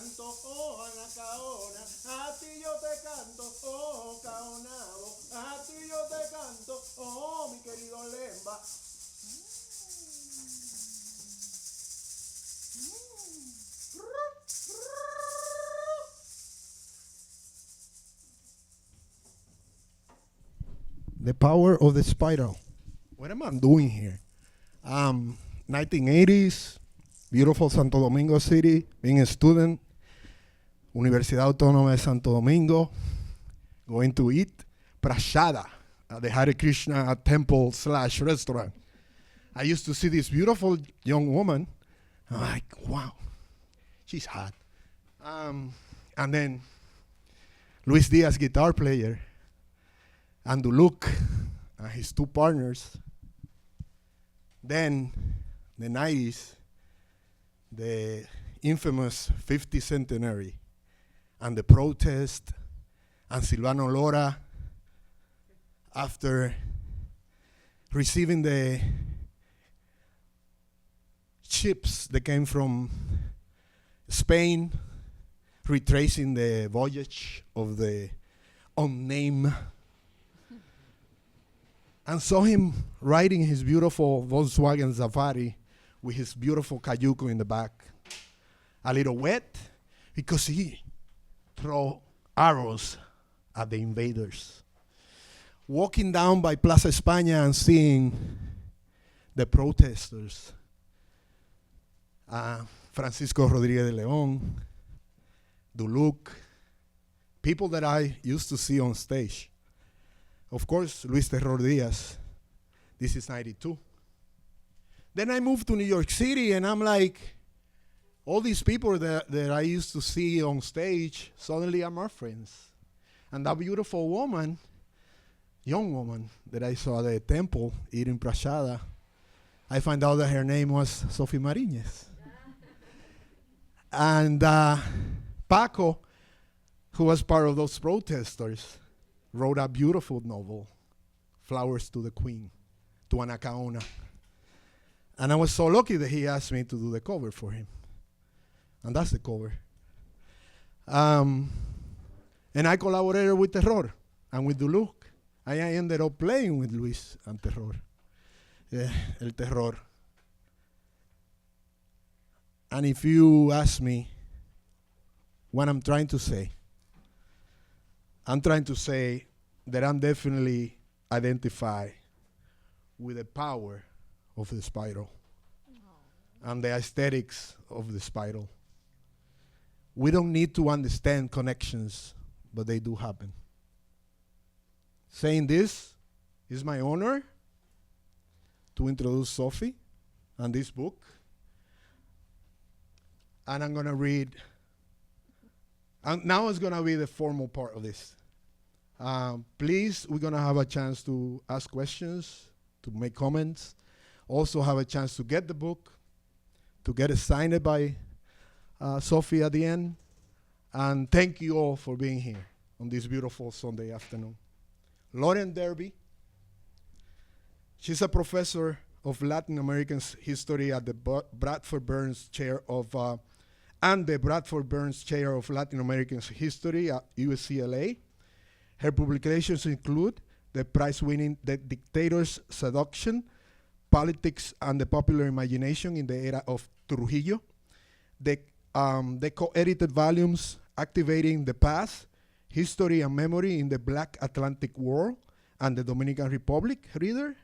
canto, oh Anacaona, a ti yo te canto, oh Caonabo, a ti yo te canto, oh mi querido Lemba. The power of the spiral. What am I doing here? 1980s, beautiful Santo Domingo City, being a student, Universidad Autónoma de Santo Domingo, going to eat prashada at the Hare Krishna temple / restaurant. I used to see this beautiful young woman. I'm like, wow, she's hot. And then Luis Diaz, guitar player, and Duluc, his two partners. Then, the 90s, the infamous 50th centenary, and the protest, and Silvano Lora, after receiving the ships that came from Spain, retracing the voyage of the unnamed, and saw him riding his beautiful Volkswagen Safari with his beautiful Cayuco in the back. A little wet because he threw arrows at the invaders. Walking down by Plaza España and seeing the protesters, Francisco Rodríguez de León, Duluc, people that I used to see on stage. Of course, Luis Terror Diaz. This is 92. Then I moved to New York City, and I'm like, all these people that I used to see on stage suddenly are my friends. And that beautiful woman, young woman, that I saw at the temple eating prashada, I found out that her name was Sophie Mariñez. And Paco, who was part of those protesters, wrote a beautiful novel, Flowers to the Queen, to Anacaona. And I was so lucky that he asked me to do the cover for him. And that's the cover. And I collaborated with Terror and with Duluc. I ended up playing with Luis and Terror. El Terror. And if you ask me what I'm trying to say, I'm trying to say that I'm definitely identified with the power of the spiral and the aesthetics of the spiral. We don't need to understand connections, but they do happen. Saying this, it's my honor to introduce Sophie and this book. And I'm going to read, and now it's going to be the formal part of this. Please, we're going to have a chance to ask questions, to make comments, also have a chance to get the book, to get it signed by Sophie at the end. And thank you all for being here on this beautiful Sunday afternoon. Lauren Derby, she's a professor of Latin American history at the Bradford Burns Chair of and the Bradford Burns Chair of Latin American History at UCLA. Her publications include the prize-winning The Dictator's Seduction, Politics and the Popular Imagination in the Era of Trujillo, the co-edited volumes Activating the Past, History and Memory in the Black Atlantic World and the Dominican Republic, Reader,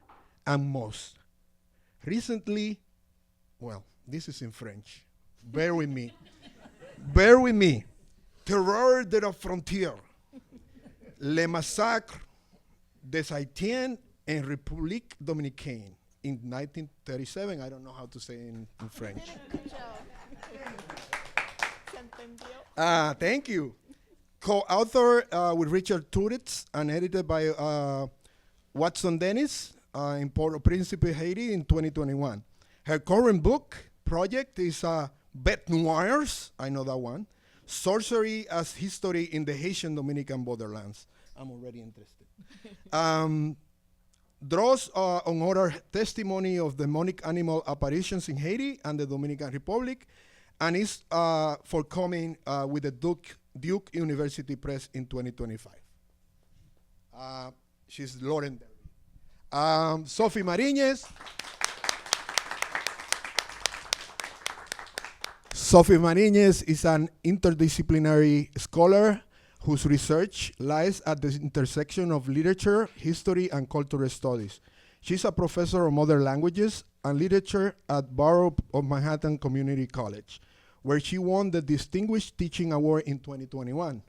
and most. Recently, well, this is in French. Bear with me. Bear with me. Terreur de la frontière. Le massacre des Haïtiens en République Dominicaine in 1937. I don't know how to say in French. Thank you. Co-author with Richard Turitz and edited by Watson Dennis in Port-au-Principe, Haiti in 2021. Her current book project is Bête Noirs, I know that one, Sorcery as History in the Haitian Dominican Borderlands. I'm already interested. Draws on oral testimony of demonic animal apparitions in Haiti and the Dominican Republic, and is forthcoming with the Duke University Press in 2025. She's Lauren Derby. Sophie Mariñez. Sophie Mariñez is an interdisciplinary scholar whose research lies at the intersection of literature, history, and cultural studies. She's a professor of modern languages and literature at Borough of Manhattan Community College, where she won the Distinguished Teaching Award in 2021.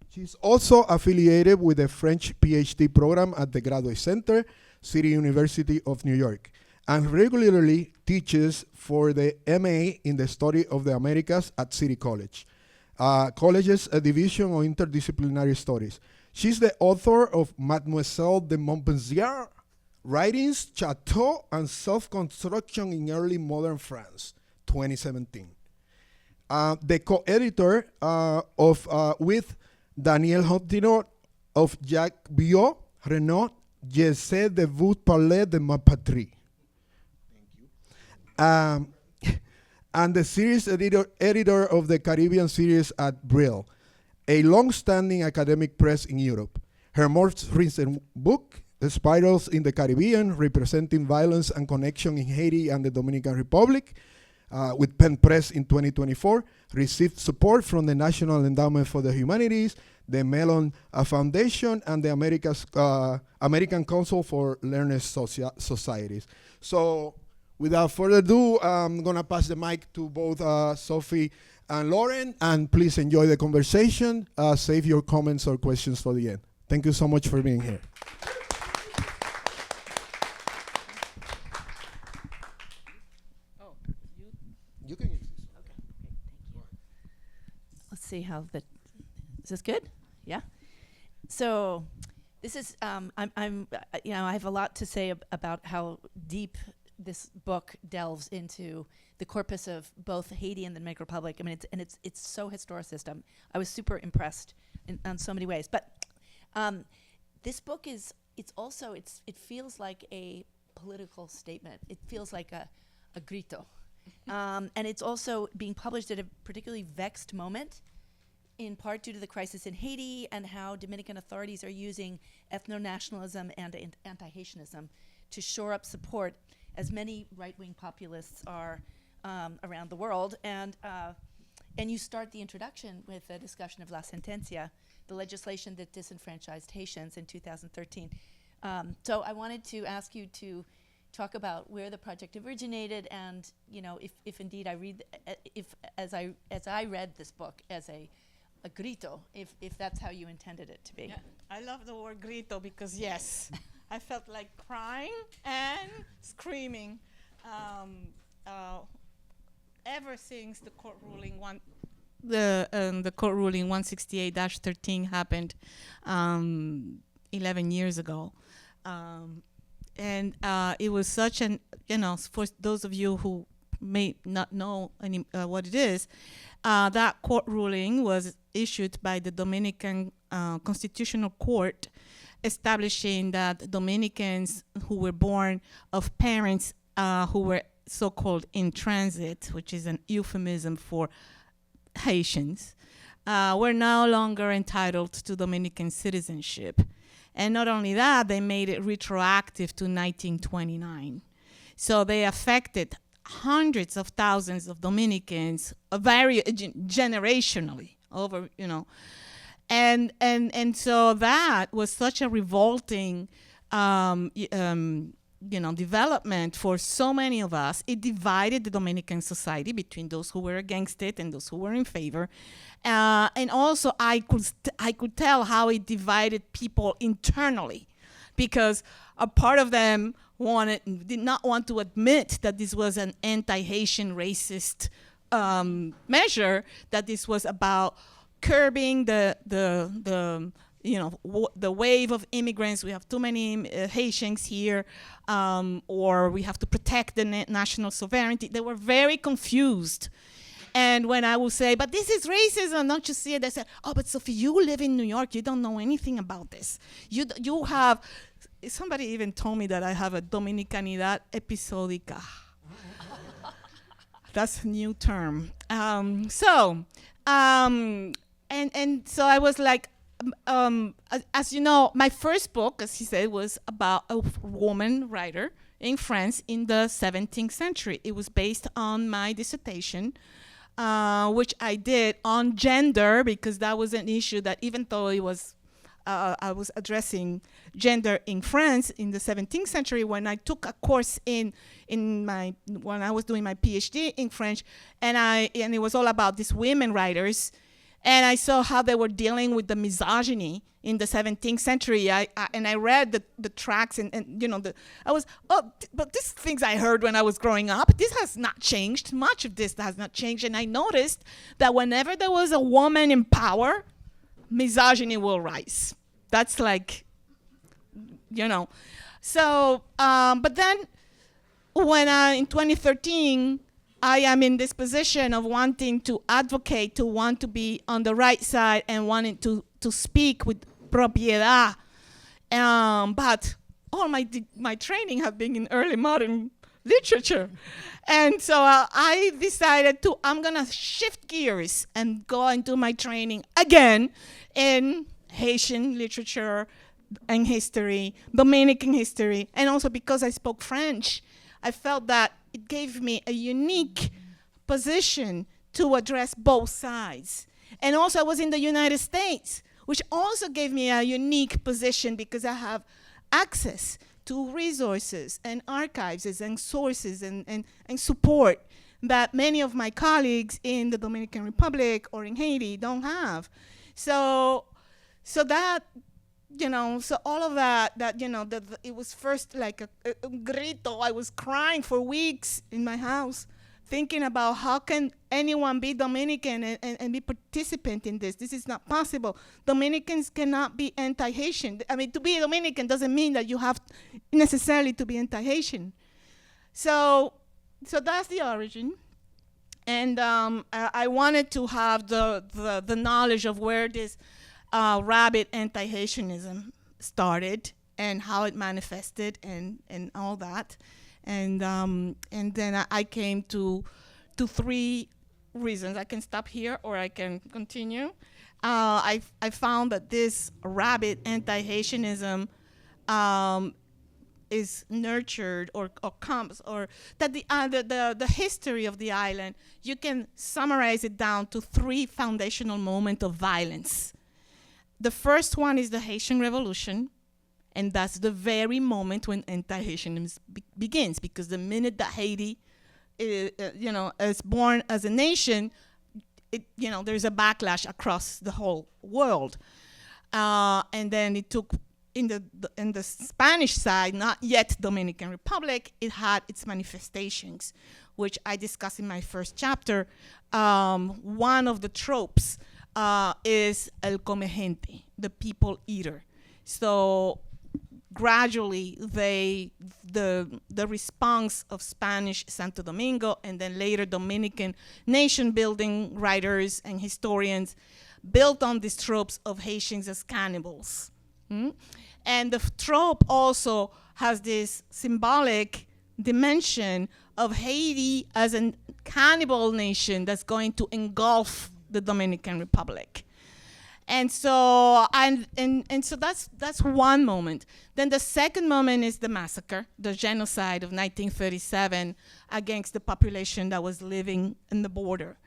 She's also affiliated with the French PhD program at the Graduate Center, City University of New York, and regularly teaches for the MA in the Study of the Americas at City College. College's division of interdisciplinary studies. She's the author of Mademoiselle de Montpensier, Writings, Chateau, and Self-Construction in Early Modern France, 2017. The co-editor with Daniel Hontinot of Jacques Biot, Renaud, J'essaie de vous parler de ma patrie. Thank you. And the series editor of the Caribbean series at Brill, a long-standing academic press in Europe. Her most recent book, The Spirals in the Caribbean, Representing Violence and Connection in Haiti and the Dominican Republic, with Penn Press in 2024, received support from the National Endowment for the Humanities, the Mellon Foundation, and the American Council for Learned Societies. So, without further ado, I'm going to pass the mic to both Sophie and Lauren, and please enjoy the conversation. Save your comments or questions for the end. Thank you so much for being here. Oh, You can use this. okay, thank you. Let's see how is this good? Yeah. So, this is I'm I have a lot to say about how deep this book delves into the corpus of both Haiti and the Dominican Republic. I mean, it's so historicist. I was super impressed on so many ways. But this book it feels like a political statement. It feels like a grito, and it's also being published at a particularly vexed moment, in part due to the crisis in Haiti and how Dominican authorities are using ethno-nationalism and anti-Haitianism to shore up support, as many right-wing populists are around the world. And you start the introduction with a discussion of La Sentencia, the legislation that disenfranchised Haitians in 2013. So I wanted to ask you to talk about where the project originated, and if indeed as I read this book as a grito, if that's how you intended it to be. Yeah, I love the word grito because yes, I felt like crying and screaming ever since the court ruling 168-13 happened 11 years ago, and it was such an for those of you who may not know what it is, that court ruling was issued by the Dominican Constitutional Court, establishing that Dominicans who were born of parents who were so-called in transit, which is an euphemism for Haitians, were no longer entitled to Dominican citizenship. And not only that, they made it retroactive to 1929. So they affected hundreds of thousands of Dominicans, generationally over, and so that was such a revolting, development for so many of us. It divided the Dominican society between those who were against it and those who were in favor, and also I could tell how it divided people internally, because a part of them did not want to admit that this was an anti-Haitian racist measure, that this was about curbing the wave of immigrants. We have too many Haitians here, or we have to protect the national sovereignty. They were very confused. And when I would say, but this is racism, don't you see it? They said, oh, but Sophie, you live in New York. You don't know anything about this. You have, somebody even told me that I have a Dominicanidad episódica. That's a new term. So I was like, as you know, my first book, as he said, was about a woman writer in France in the 17th century. It was based on my dissertation, which I did on gender, because that was an issue that, even though it was I was addressing gender in France in the 17th century, when I took a course when I was doing my PhD in French, and it was all about these women writers, and I saw how they were dealing with the misogyny in the 17th century. I read the tracts, and but these things I heard when I was growing up, this has not changed. Much of this has not changed, and I noticed that whenever there was a woman in power, misogyny will rise. That's like, So, but then when in 2013, I am in this position of wanting to advocate, to want to be on the right side and wanting to speak with propiedad. But all my training have been in early modern literature. And so I decided I'm going to shift gears and go and do my training again in Haitian literature and history, Dominican history, and also because I spoke French, I felt that it gave me a unique position to address both sides. And also I was in the United States, which also gave me a unique position because I have access to resources and archives and sources and support that many of my colleagues in the Dominican Republic or in Haiti don't have. So that, so all of that, it was first like a grito. I was crying for weeks in my house, thinking about how can anyone be Dominican and be participant in this. This is not possible. Dominicans cannot be anti-Haitian. I mean, to be a Dominican doesn't mean that you have necessarily to be anti-Haitian. So that's the origin. And I wanted to have the knowledge of where this rabid anti-Haitianism started and how it manifested and all that. And then I came to three reasons. I can stop here or I can continue. I found that this rabid anti-Haitianism is nurtured or comes, or that the history of the island, you can summarize it down to three foundational moments of violence. The first one is the Haitian Revolution, and that's the very moment when anti-Haitianism begins, because the minute that Haiti, is born as a nation, there's a backlash across the whole world, and then it took in the Spanish side, not yet Dominican Republic, it had its manifestations, which I discuss in my first chapter. One of the tropes is el come gente, the people eater. So gradually, the response of Spanish Santo Domingo and then later Dominican nation-building writers and historians built on these tropes of Haitians as cannibals. And the trope also has this symbolic dimension of Haiti as a cannibal nation that's going to engulf the Dominican Republic. And so so that's one moment. Then the second moment is the massacre, the genocide of 1937 against the population that was living in the border.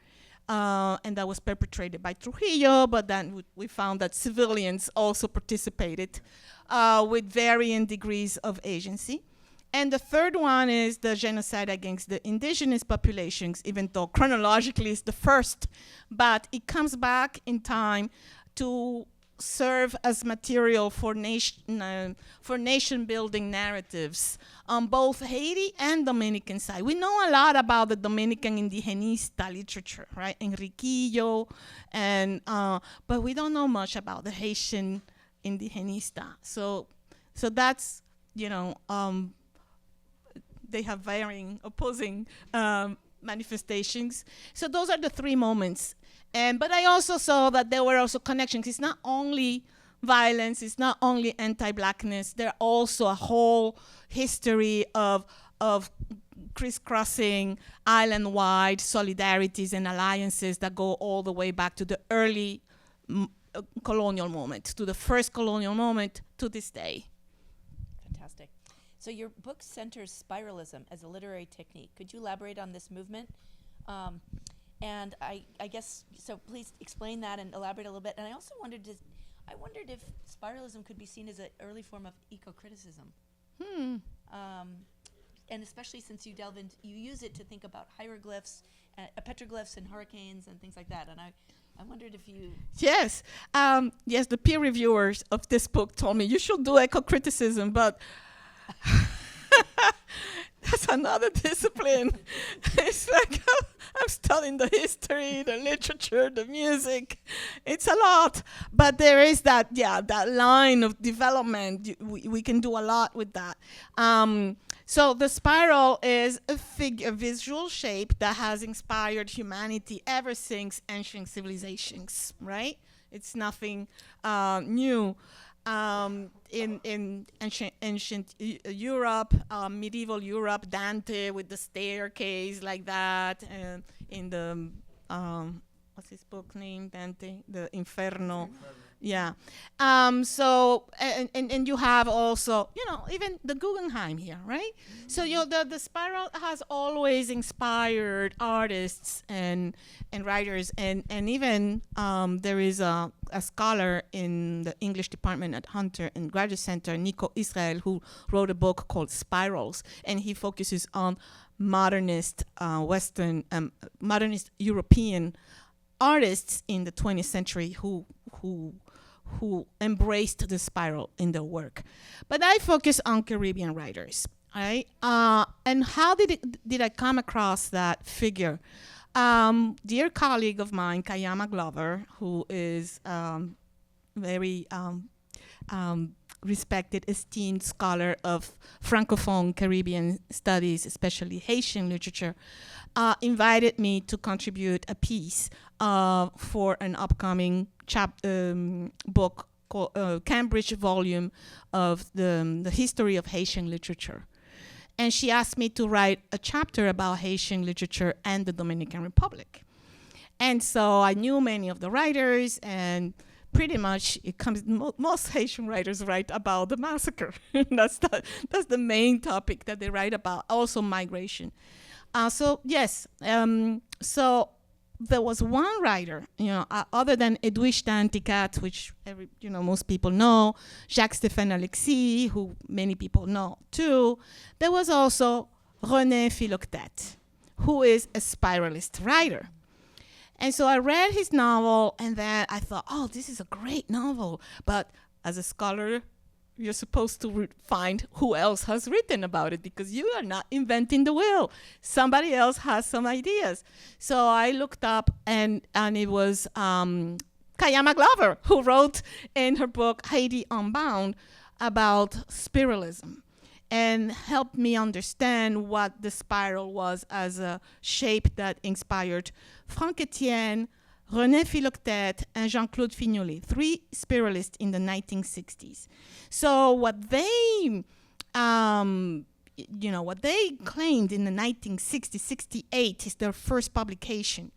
And that was perpetrated by Trujillo, but then we found that civilians also participated with varying degrees of agency. And the third one is the genocide against the indigenous populations, even though chronologically it's the first, but it comes back in time to serve as material for nation-building narratives on both Haiti and Dominican side. We know a lot about the Dominican indigenista literature, right? Enriquillo, but we don't know much about the Haitian indigenista. So that's, they have varying, opposing manifestations. So those are the three moments. But I also saw that there were also connections. It's not only violence, it's not only anti-Blackness, there's also a whole history of crisscrossing island-wide solidarities and alliances that go all the way back to the early colonial moment, to the first colonial moment to this day. Fantastic. So your book centers spiralism as a literary technique. Could you elaborate on this movement? And I guess, so please explain that and elaborate a little bit. And I also wondered if spiralism could be seen as an early form of eco-criticism. And especially since you use it to think about hieroglyphs, petroglyphs and hurricanes and things like that. And I wondered if you... Yes. Yes, the peer reviewers of this book told me, you should do eco-criticism, but that's another discipline. It's like I'm studying the history, the literature, the music. It's a lot. But there is that line of development. We can do a lot with that. So the spiral is a visual shape that has inspired humanity ever since ancient civilizations, right? It's nothing new. In ancient Europe, medieval Europe, Dante with the staircase like that, and in the what's his book name? Dante, the Inferno. Yeah. So and you have also, even the Guggenheim here, right? So the spiral has always inspired artists and writers, and even there is a scholar in the English department at Hunter and Graduate Center, Nico Israel, who wrote a book called Spirals, and he focuses on modernist modernist European artists in the 20th century who embraced the spiral in their work. But I focus on Caribbean writers, right? And how did I come across that figure? Dear colleague of mine, Kayama Glover, who is very respected, esteemed scholar of Francophone Caribbean studies, especially Haitian literature, invited me to contribute a piece for an upcoming book called Cambridge volume of the history of Haitian literature. And she asked me to write a chapter about Haitian literature and the Dominican Republic. And so I knew many of the writers, and pretty much most Haitian writers write about the massacre. That's the main topic that they write about, also migration. So yes, so there was one writer, other than Edwige d'Anticat, which most people know, Jacques-Stéphane Alexis, who many people know too. There was also René Philoctete, who is a spiralist writer. And so I read his novel, and then I thought, oh, this is a great novel. But as a scholar, you're supposed to find who else has written about it, because you are not inventing the wheel. Somebody else has some ideas. So I looked up, and it was Kayama Glover, who wrote in her book Haiti Unbound about spiralism, and helped me understand what the spiral was as a shape that inspired Franck Etienne, René Philoctete, and Jean-Claude Fignolet, 3 spiralists in the 1960s. So what they claimed in the 1960s, 68 is their first publication.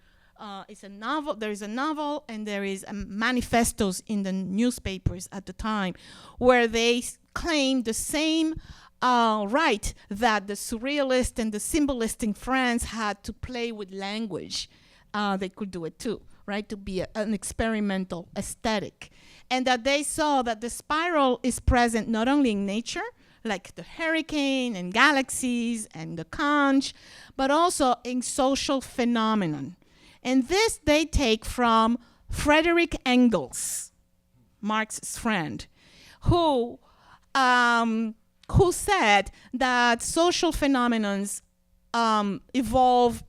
It's a novel. There is a novel, and there is manifestos in the newspapers at the time, where they claim the same right that the surrealist and the symbolist in France had to play with language. They could do it too, right? To be an experimental aesthetic. And that they saw that the spiral is present not only in nature, like the hurricane and galaxies and the conch, but also in social phenomenon. And this they take from Frederick Engels, Marx's friend, who said that social phenomenons evolve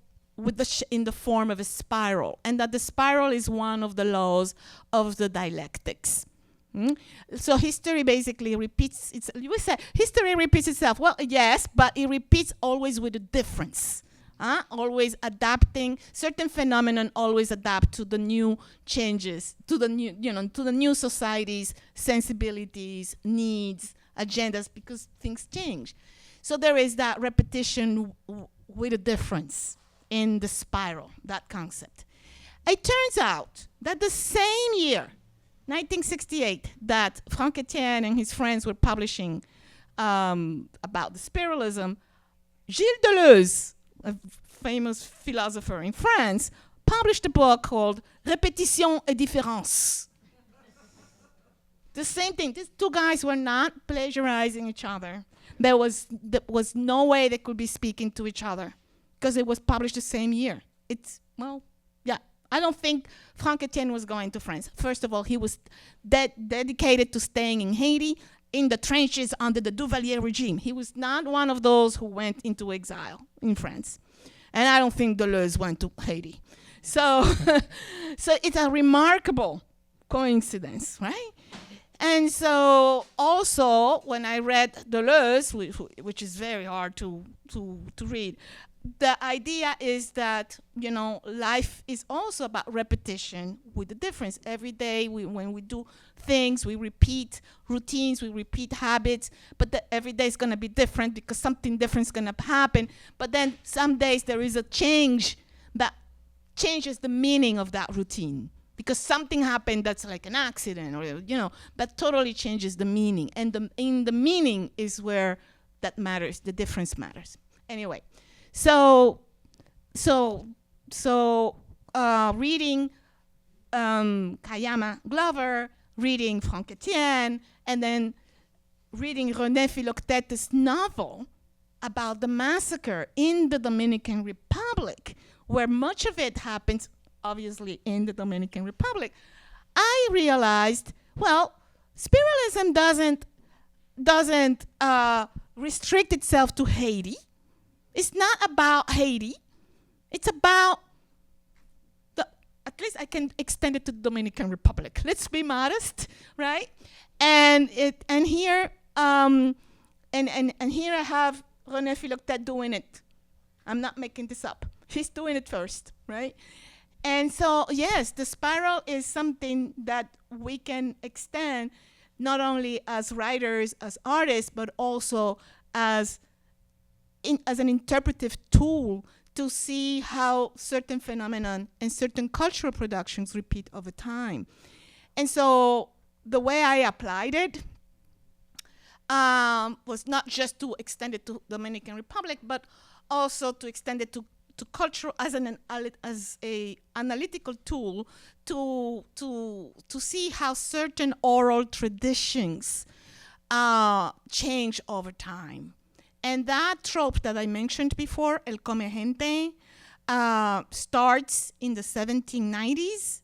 in the form of a spiral, and that the spiral is one of the laws of the dialectics. So history basically repeats itself. You would say history repeats itself. Well, yes, but it repeats always with a difference. Always adapting. Certain phenomenon always adapt to the new changes, to the new society's sensibilities, needs, agendas, because things change. So there is that repetition with a difference in the spiral, that concept. It turns out that the same year, 1968, that Franck Etienne and his friends were publishing about the spiralism, Gilles Deleuze, a famous philosopher in France, published a book called Répétition et Différence. The same thing. These two guys were not plagiarizing each other. There was no way they could be speaking to each other because it was published the same year. I don't think Franck Etienne was going to France. First of all, he was dedicated to staying in Haiti in the trenches under the Duvalier regime. He was not one of those who went into exile in France. And I don't think Deleuze went to Haiti. So, so it's a remarkable coincidence, right? And so also when I read Deleuze, which is very hard to read, the idea is that, life is also about repetition with the difference. Every day when we do things, we repeat routines, we repeat habits, but every day is going to be different because something different is going to happen. But then some days there is a change that changes the meaning of that routine because something happened that's like an accident or, that totally changes the meaning. And in the meaning is where that matters, the difference matters. Anyway. So reading Kayama Glover, reading Franck Etienne, and then reading René Philoctete's novel about the massacre in the Dominican Republic, where much of it happens, obviously, in the Dominican Republic, I realized, spiralism doesn't restrict itself to Haiti. It's not about Haiti. It's about at least I can extend it to the Dominican Republic. Let's be modest, right? And here I have René Philoctete doing it. I'm not making this up. He's doing it first, right? And so yes, the spiral is something that we can extend not only as writers, as artists, but also as an interpretive tool to see how certain phenomenon and certain cultural productions repeat over time. And so the way I applied it was not just to extend it to Dominican Republic, but also to extend it to culture as an analytical tool to see how certain oral traditions change over time. And that trope that I mentioned before, el come gente, starts in the 1790s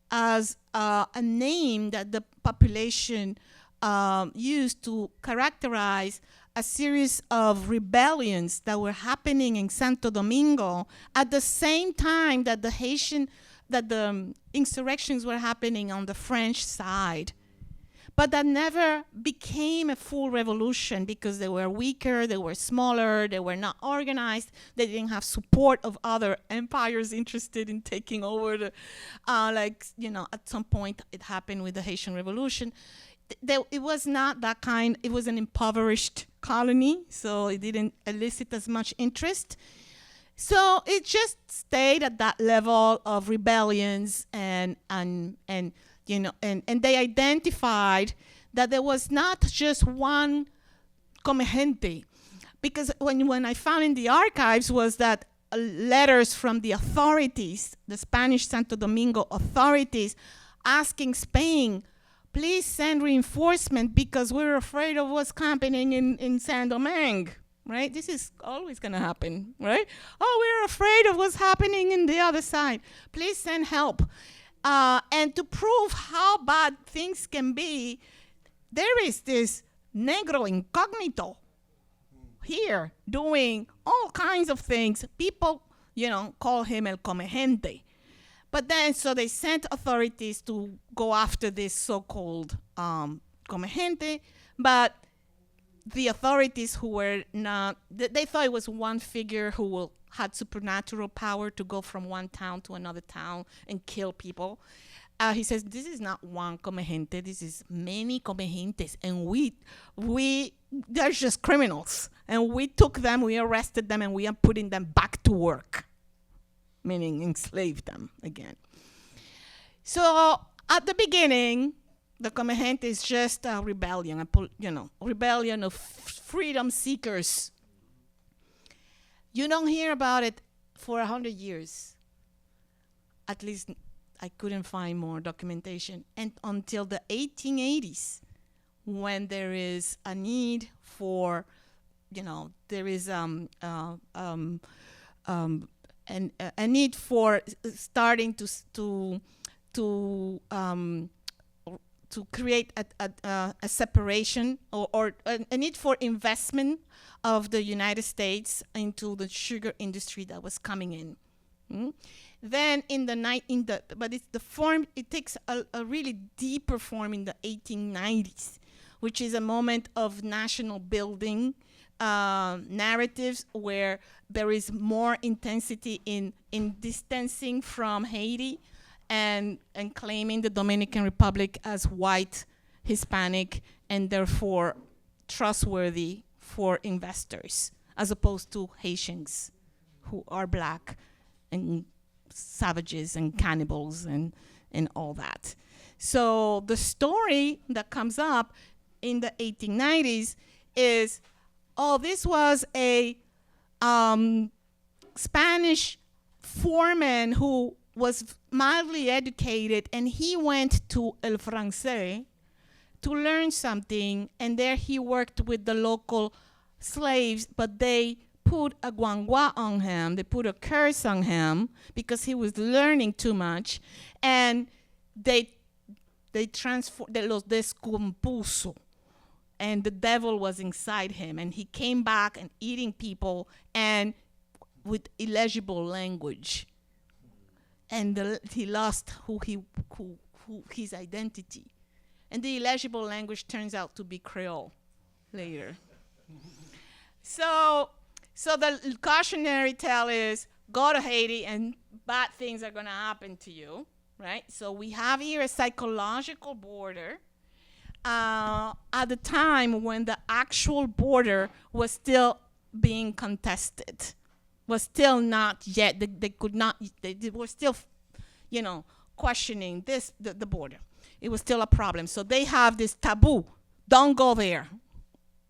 as a name that the population used to characterize a series of rebellions that were happening in Santo Domingo at the same time that the insurrections were happening on the French side. But that never became a full revolution because they were weaker, they were smaller, they were not organized, they didn't have support of other empires interested in taking over at some point it happened with the Haitian Revolution. It was not that kind, it was an impoverished colony, so it didn't elicit as much interest. So it just stayed at that level of rebellions and they identified that there was not just one come gente, because when I found in the archives was that letters from the authorities, the Spanish Santo Domingo authorities, asking Spain, please send reinforcement because we're afraid of what's happening in Saint Domingue, right? This is always gonna happen, right? Oh, we're afraid of what's happening in the other side. Please send help. And to prove how bad things can be, there is this negro incognito here doing all kinds of things. People, call him el come gente. But then, so they sent authorities to go after this so-called come gente, but the authorities who were not, they thought it was one figure who had supernatural power to go from one town to another town and kill people. he says, this is not one comegente, this is many comegentes, and they're just criminals. And we took them, we arrested them, and we are putting them back to work, meaning enslaved them again. So at the beginning, the comegente is just a rebellion, rebellion of freedom seekers. You don't hear about it for 100 years. At least I couldn't find more documentation. And until the 1880s, when there is a need for, there is a need for starting to create a separation or a need for investment of the United States into the sugar industry that was coming in. Then but it's the form, it takes a really deeper form in the 1890s, which is a moment of national building narratives where there is more intensity in distancing from Haiti and claiming the Dominican Republic as white, Hispanic, and therefore trustworthy for investors, as opposed to Haitians who are black and savages and cannibals and all that. So the story that comes up in the 1890s is, this was a Spanish foreman who was mildly educated, and he went to El Francais to learn something, and there he worked with the local slaves, but they put a guangua on him, they put a curse on him because he was learning too much, and they los descompuso, and the devil was inside him, and he came back and eating people and with illegible language, and he lost his identity, and the illegible language turns out to be Creole later. So the cautionary tale is, go to Haiti and bad things are going to happen to you, right? So we have here a psychological border at the time when the actual border was still being contested, was still not yet, they were still, questioning the border. It was still a problem. So they have this taboo, don't go there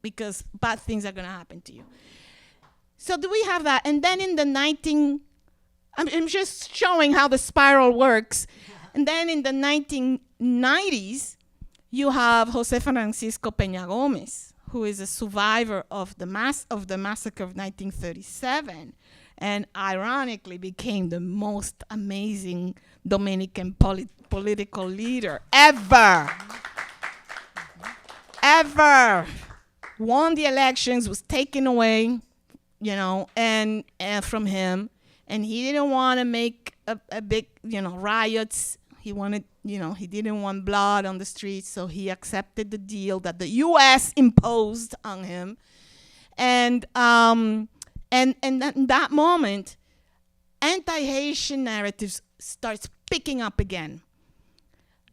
because bad things are going to happen to you. So do we have that? And then in the I'm just showing how the spiral works. And then in the 1990s, you have Jose Francisco Peña Gomez, who is a survivor of the massacre of 1937, and ironically became the most amazing Dominican political leader ever. Ever. Won the elections, was taken away, and from him, and he didn't want to make a big, riots. He wanted, he didn't want blood on the streets, so he accepted the deal that the U.S. imposed on him, and in that moment, anti-Haitian narratives starts picking up again,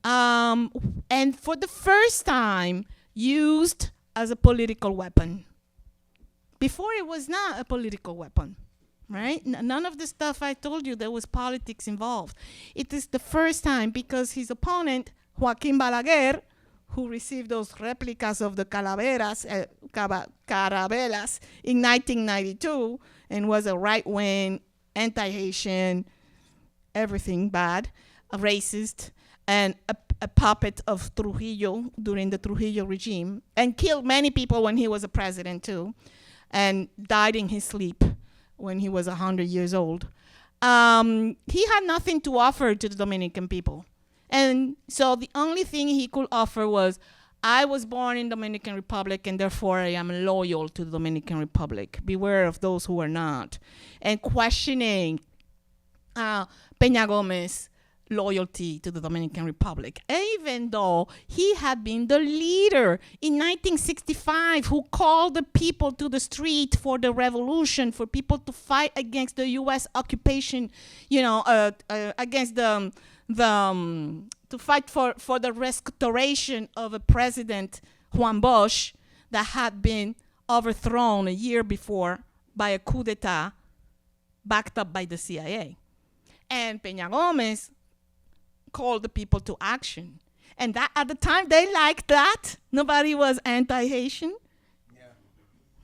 and for the first time used as a political weapon. Before it was not a political weapon, right? None of the stuff I told you, there was politics involved. It is the first time because his opponent, Joaquin Balaguer, who received those replicas of the carabelas in 1992 and was a right-wing, anti-Haitian, everything bad, a racist, and a puppet of Trujillo during the Trujillo regime, and killed many people when he was a president too, and died in his sleep when he was 100 years old. He had nothing to offer to the Dominican people. And so the only thing he could offer was, I was born in Dominican Republic and therefore I am loyal to the Dominican Republic. Beware of those who are not. And questioning Peña Gomez's loyalty to the Dominican Republic, even though he had been the leader in 1965 who called the people to the street for the revolution, for people to fight against the U.S. occupation, against the to fight for the restoration of a president, Juan Bosch, that had been overthrown a year before by a coup d'etat backed up by the CIA. And Peña Gómez called the people to action. And that at the time, they liked that. Nobody was anti-Haitian.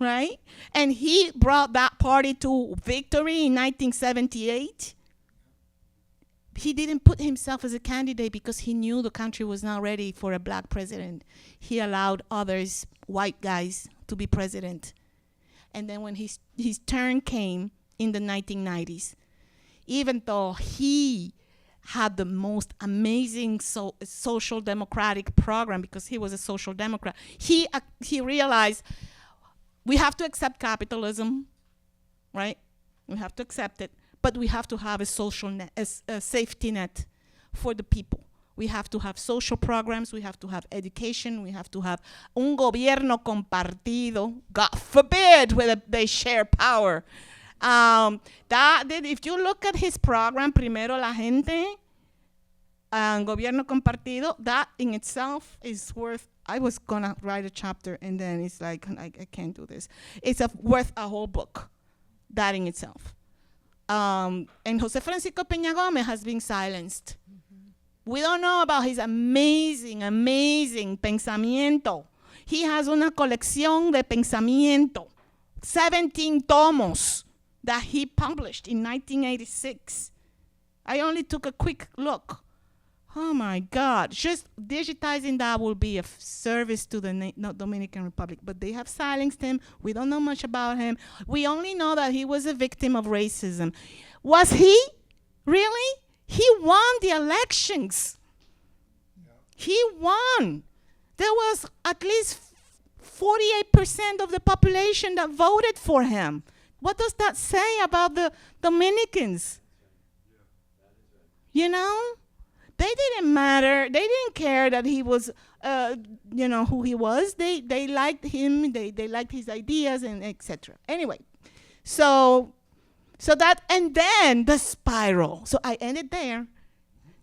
Right? And he brought that party to victory in 1978. He didn't put himself as a candidate because he knew the country was not ready for a black president. He allowed others, white guys, to be president. And then when his turn came in the 1990s, even though he had the most amazing social democratic program, because he was a social democrat, he realized we have to accept capitalism, right? We have to accept it, but we have to have a social net, a safety net for the people. We have to have social programs, we have to have education, we have to have un gobierno compartido, God forbid, whether they share power. If you look at his program, Primero la Gente, Gobierno Compartido, that in itself is worth, I was gonna write a chapter and then it's like, I can't do this. It's worth a whole book, that in itself. And Jose Francisco Peña Gómez has been silenced. We don't know about his amazing, amazing pensamiento. He has una colección de pensamiento, 17 tomos that he published in 1986. I only took a quick look. Oh my God, just digitizing that will be a service to the Dominican Republic, but they have silenced him. We don't know much about him. We only know that he was a victim of racism. Was he? Really? He won the elections. Yeah. He won. There was at least 48% of the population that voted for him. What does that say about the Dominicans? You know? They didn't matter. They didn't care that he was, who he was. They liked him. They liked his ideas and etc. Anyway, so that, and then the spiral. So I ended there.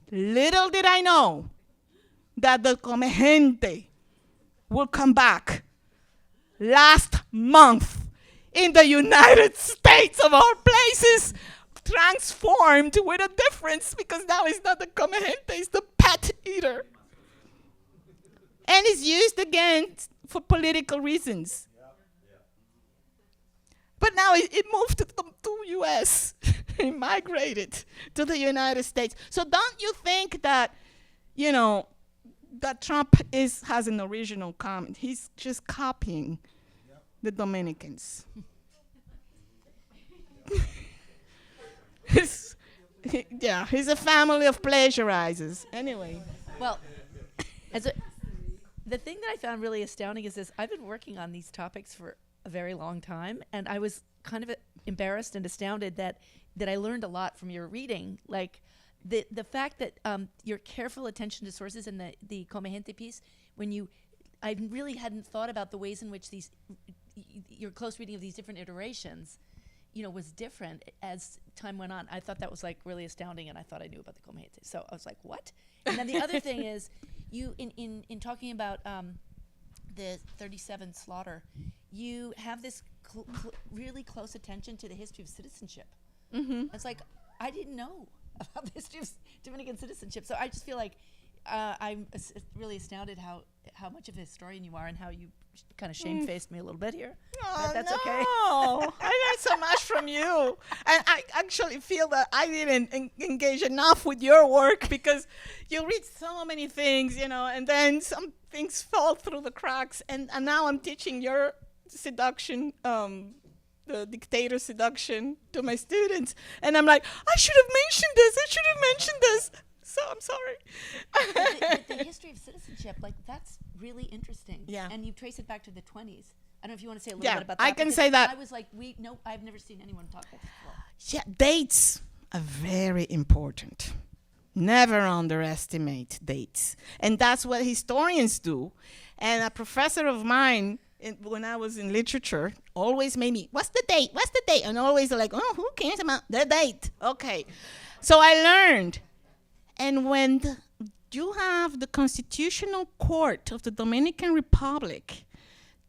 Little did I know that the Come Gente will come back last month in the United States of all places, transformed with a difference, because now it's not the Come Gente, it's the pet eater. And it's used again for political reasons. But now it moved to U.S. It migrated to the United States. So don't you think that, that Trump has an original comment? He's just copying the Dominicans. He's a family of plagiarizers. Anyway. Well, the thing that I found really astounding is this. I've been working on these topics for a very long time, and I was kind of embarrassed and astounded that I learned a lot from your reading. Like the fact that your careful attention to sources in the Come Gente piece, I really hadn't thought about the ways in which your close reading of these different iterations was different as time went on. I thought that was like really astounding, and I thought I knew about the Come Gente. So I was like, what? And then the other thing is, you in talking about the 37 slaughter, you have this really close attention to the history of citizenship. Mm-hmm. It's like, I didn't know about the history of Dominican citizenship. So I just feel like I'm really astounded how much of a historian you are, and how you kind of shamefaced me a little bit here. Oh, but that's okay. I learned so much from you. And I actually feel that I didn't engage enough with your work, because you read so many things, and then some things fall through the cracks. And now I'm teaching your seduction, the dictator seduction, to my students. And I'm like, I should have mentioned this. So I'm sorry. The history of citizenship, that's really interesting. Yeah. And you trace it back to the 20s. I don't know if you want to say a little bit about that. I can say that. I was like, I've never seen anyone talk about this before. Yeah, dates are very important. Never underestimate dates. And that's what historians do. And a professor of mine, when I was in literature, always made me, what's the date? And always like, oh, who cares about the date? Okay. So I learned. And when you have the Constitutional Court of the Dominican Republic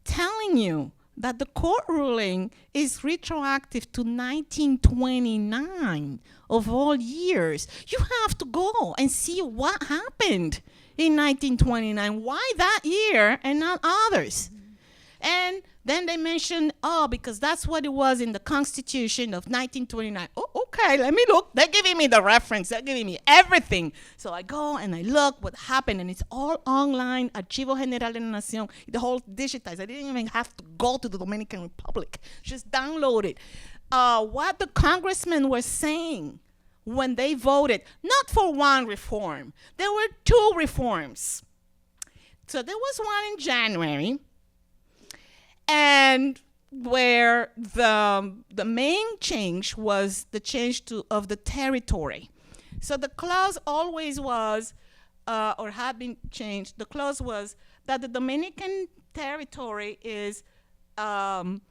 telling you that the court ruling is retroactive to 1929 of all years. You have to go and see what happened in 1929. Why that year and not others? And then they mentioned, oh, because that's what it was in the Constitution of 1929. Oh, okay, let me look. They're giving me the reference. They're giving me everything. So I go and I look what happened, and it's all online, Archivo General de la Nación, the whole digitized. I didn't even have to go to the Dominican Republic. Just download it. What the congressmen were saying when they voted, not for one reform. There were two reforms. So there was one in January, and where the main change was the change of the territory. So the clause always was, or had been changed, the clause was that the Dominican territory is limited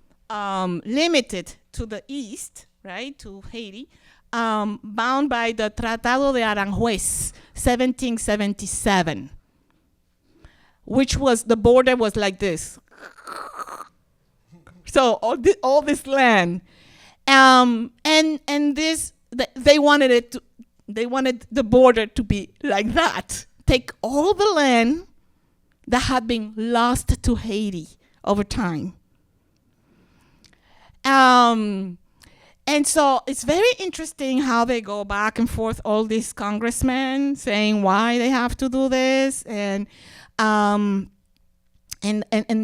to the east, right, to Haiti, bound by the Tratado de Aranjuez, 1777, which was, the border was like this. So all this land, and this they wanted the border to be like that. Take all the land that had been lost to Haiti over time. And so it's very interesting how they go back and forth, all these congressmen saying why they have to do this, and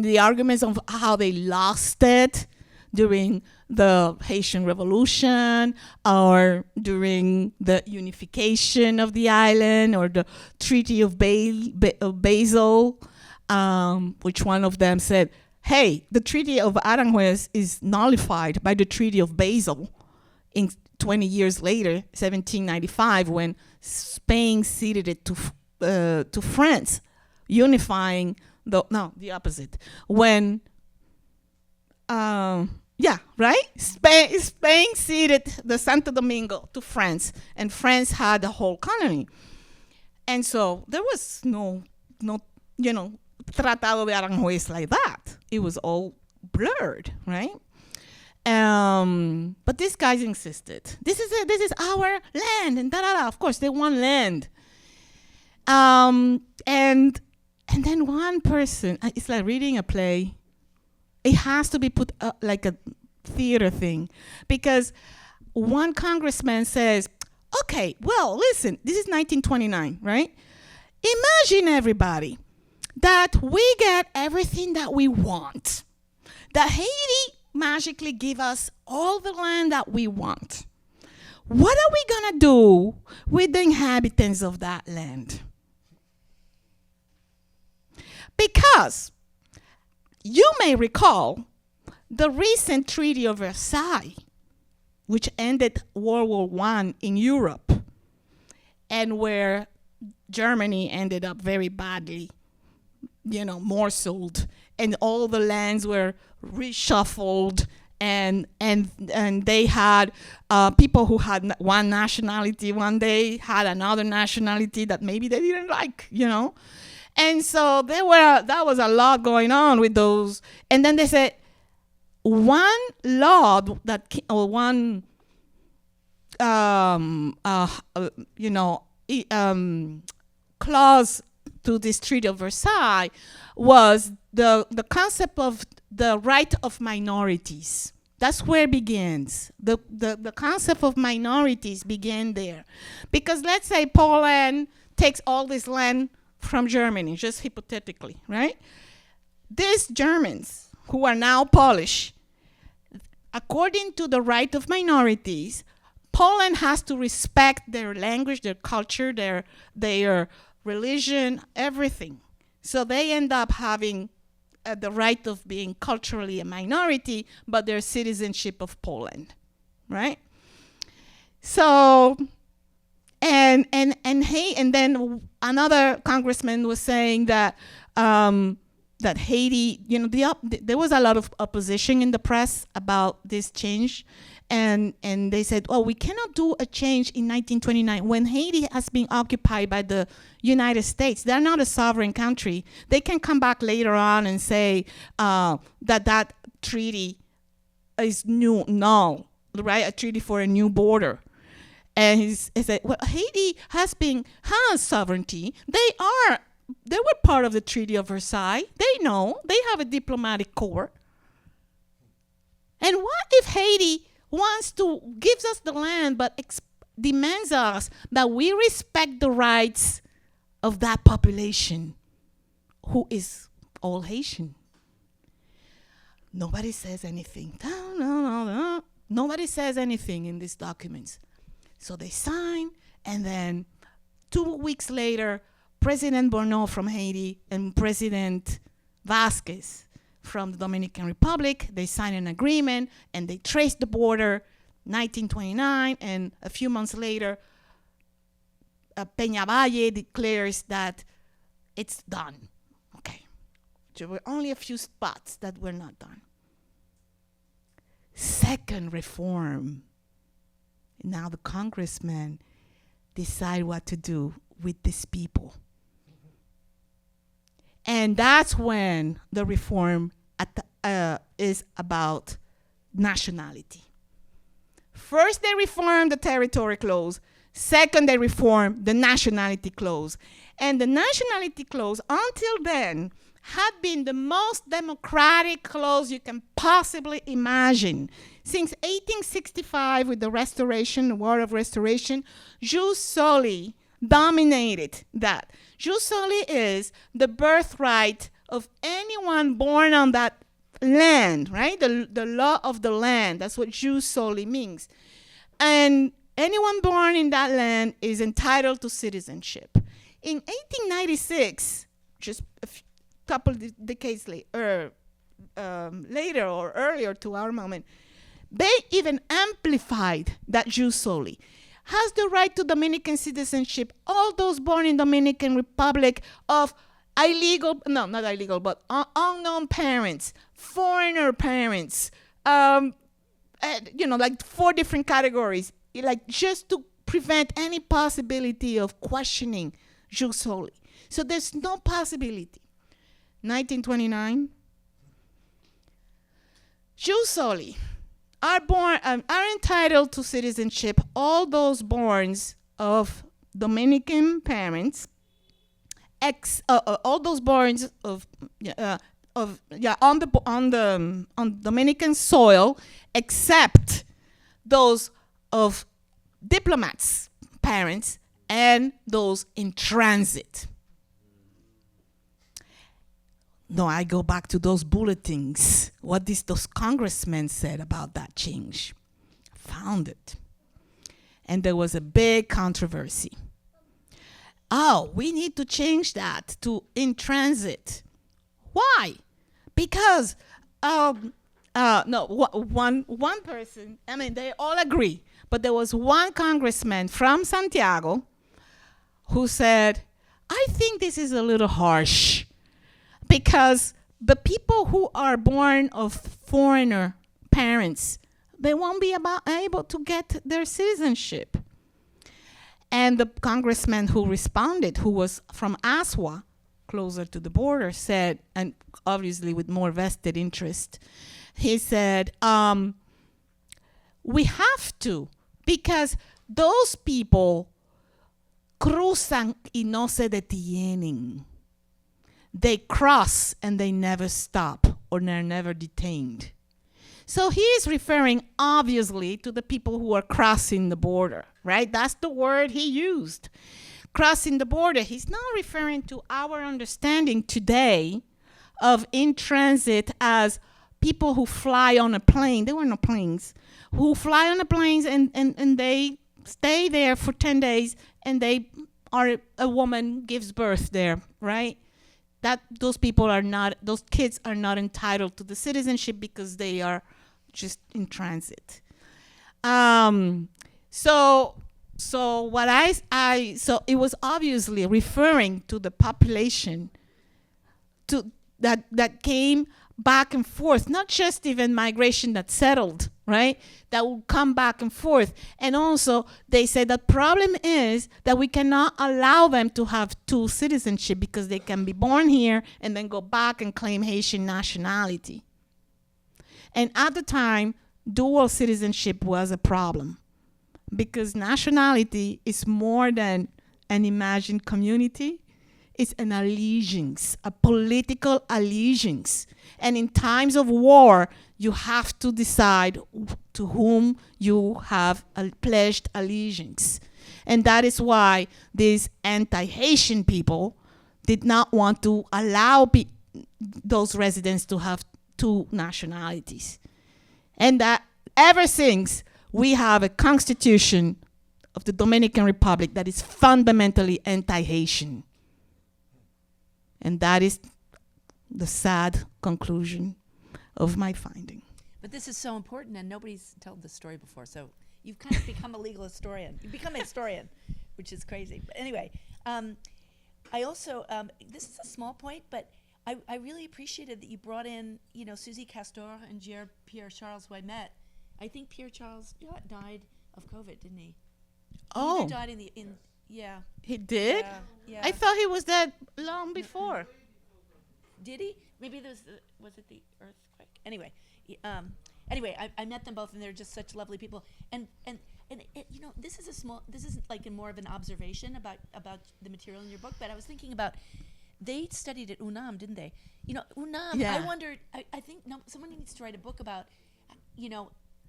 the arguments of how they lost it during the Haitian Revolution, or during the unification of the island, or the Treaty of Basel, which one of them said, hey, the Treaty of Aranjuez is nullified by the Treaty of Basel in 20 years later, 1795, when Spain ceded it to France, unifying the opposite. When, Spain ceded the Santo Domingo to France, and France had the whole colony. And so there was no, Tratado de Aranjuez like that. It was all blurred, right? But these guys insisted, this is our land, and da-da-da. Of course, they want land. And then one person, it's like reading a play. It has to be put up like a theater thing, because one congressman says, okay, well, listen, this is 1929, right? Imagine, everybody, that we get everything that we want. That Haiti magically give us all the land that we want. What are we going to do with the inhabitants of that land? Because you may recall the recent Treaty of Versailles, which ended World War I in Europe, and where Germany ended up very badly, morceled, and all the lands were reshuffled, and they had people who had one nationality one day had another nationality that maybe they didn't like, And so that was a lot going on with those. And then they said one law clause to this Treaty of Versailles was the concept of the right of minorities. That's where it begins. The concept of minorities began there. Because let's say Poland takes all this land from Germany, just hypothetically, right? These Germans, who are now Polish, according to the right of minorities, Poland has to respect their language, their culture, their religion, everything. So they end up having the right of being culturally a minority, but their citizenship of Poland, right? So, and then another congressman was saying that that Haiti, there was a lot of opposition in the press about this change. And they said, oh, we cannot do a change in 1929 when Haiti has been occupied by the United States. They're not a sovereign country. They can come back later on and say that treaty is null, right? A treaty for a new border. And he said, well, Haiti has sovereignty. They were part of the Treaty of Versailles. They know. They have a diplomatic corps. And what if Haiti gives us the land, but demands us that we respect the rights of that population who is all Haitian? Nobody says anything. No. Nobody says anything in these documents. So they sign, and then 2 weeks later, President Bourneau from Haiti and President Vasquez from the Dominican Republic, they sign an agreement, and they trace the border, 1929, and a few months later, Peñavalle declares that it's done. Okay. There were only a few spots that were not done. Second reform. Now the congressmen decide what to do with these people. And that's when the reform is about nationality. First, they reform the territory clause. Second, they reform the nationality clause. And the nationality clause, until then, had been the most democratic clause you can possibly imagine. Since 1865, with the Restoration, the War of Restoration, jus soli dominated that. Jus soli is the birthright of anyone born on that land, right? The law of the land. That's what jus soli means. And anyone born in that land is entitled to citizenship. In 1896, just a couple decades later or earlier to our moment, they even amplified that jus soli. Has the right to Dominican citizenship all those born in Dominican Republic of unknown parents, foreigner parents, like 4 different categories, like just to prevent any possibility of questioning jus soli. So there's no possibility. 1929, jus soli are entitled to citizenship all those born of Dominican parents, all those born on Dominican soil, except those of diplomats' parents and those in transit. No, I go back to those bulletins. What those congressmen said about that change. Found it. And there was a big controversy. Oh, we need to change that to in transit. Why? Because one person, they all agree, but there was one congressman from Santiago who said, I think this is a little harsh, because the people who are born of foreigner parents, they won't be able to get their citizenship. And the congressman who responded, who was from Aswa, closer to the border, said, and obviously with more vested interest, he said, we have to, because those people cruzan y no se detienen. They cross and they never stop, or they're never detained. So he is referring obviously to the people who are crossing the border, right? That's the word he used. Crossing the border. He's not referring to our understanding today of in transit as people who fly on a plane. There were no planes. Who fly on the planes and they stay there for 10 days and a woman gives birth there, right? That those kids are not entitled to the citizenship because they are just in transit. So it was obviously referring to the population, to that came back and forth, not just even migration that settled, right? That will come back and forth. And also, they say the problem is that we cannot allow them to have dual citizenship because they can be born here and then go back and claim Haitian nationality. And at the time, dual citizenship was a problem because nationality is more than an imagined community. It's an allegiance, a political allegiance. And in times of war, you have to decide to whom you have pledged allegiance. And that is why these anti-Haitian people did not want to allow those residents to have two nationalities. And that ever since, we have a constitution of the Dominican Republic that is fundamentally anti-Haitian. And that is the sad conclusion of my finding. But this is so important, and nobody's told this story before. So you've kind of become a legal historian. You've become a historian, which is crazy. But anyway, I also, this is a small point, but I really appreciated that you brought in, Susie Castor and Pierre Charles, who I met. I think Pierre Charles died of COVID, didn't he? Oh. He died yeah. He did? Yeah. I thought he was dead long before. Did he? Maybe was it the earthquake? Anyway, I met them both, and they're just such lovely people. And this is like more of an observation about the material in your book. But I was thinking about, they studied at UNAM, didn't they? UNAM. Yeah. I wondered. I think someone needs to write a book about,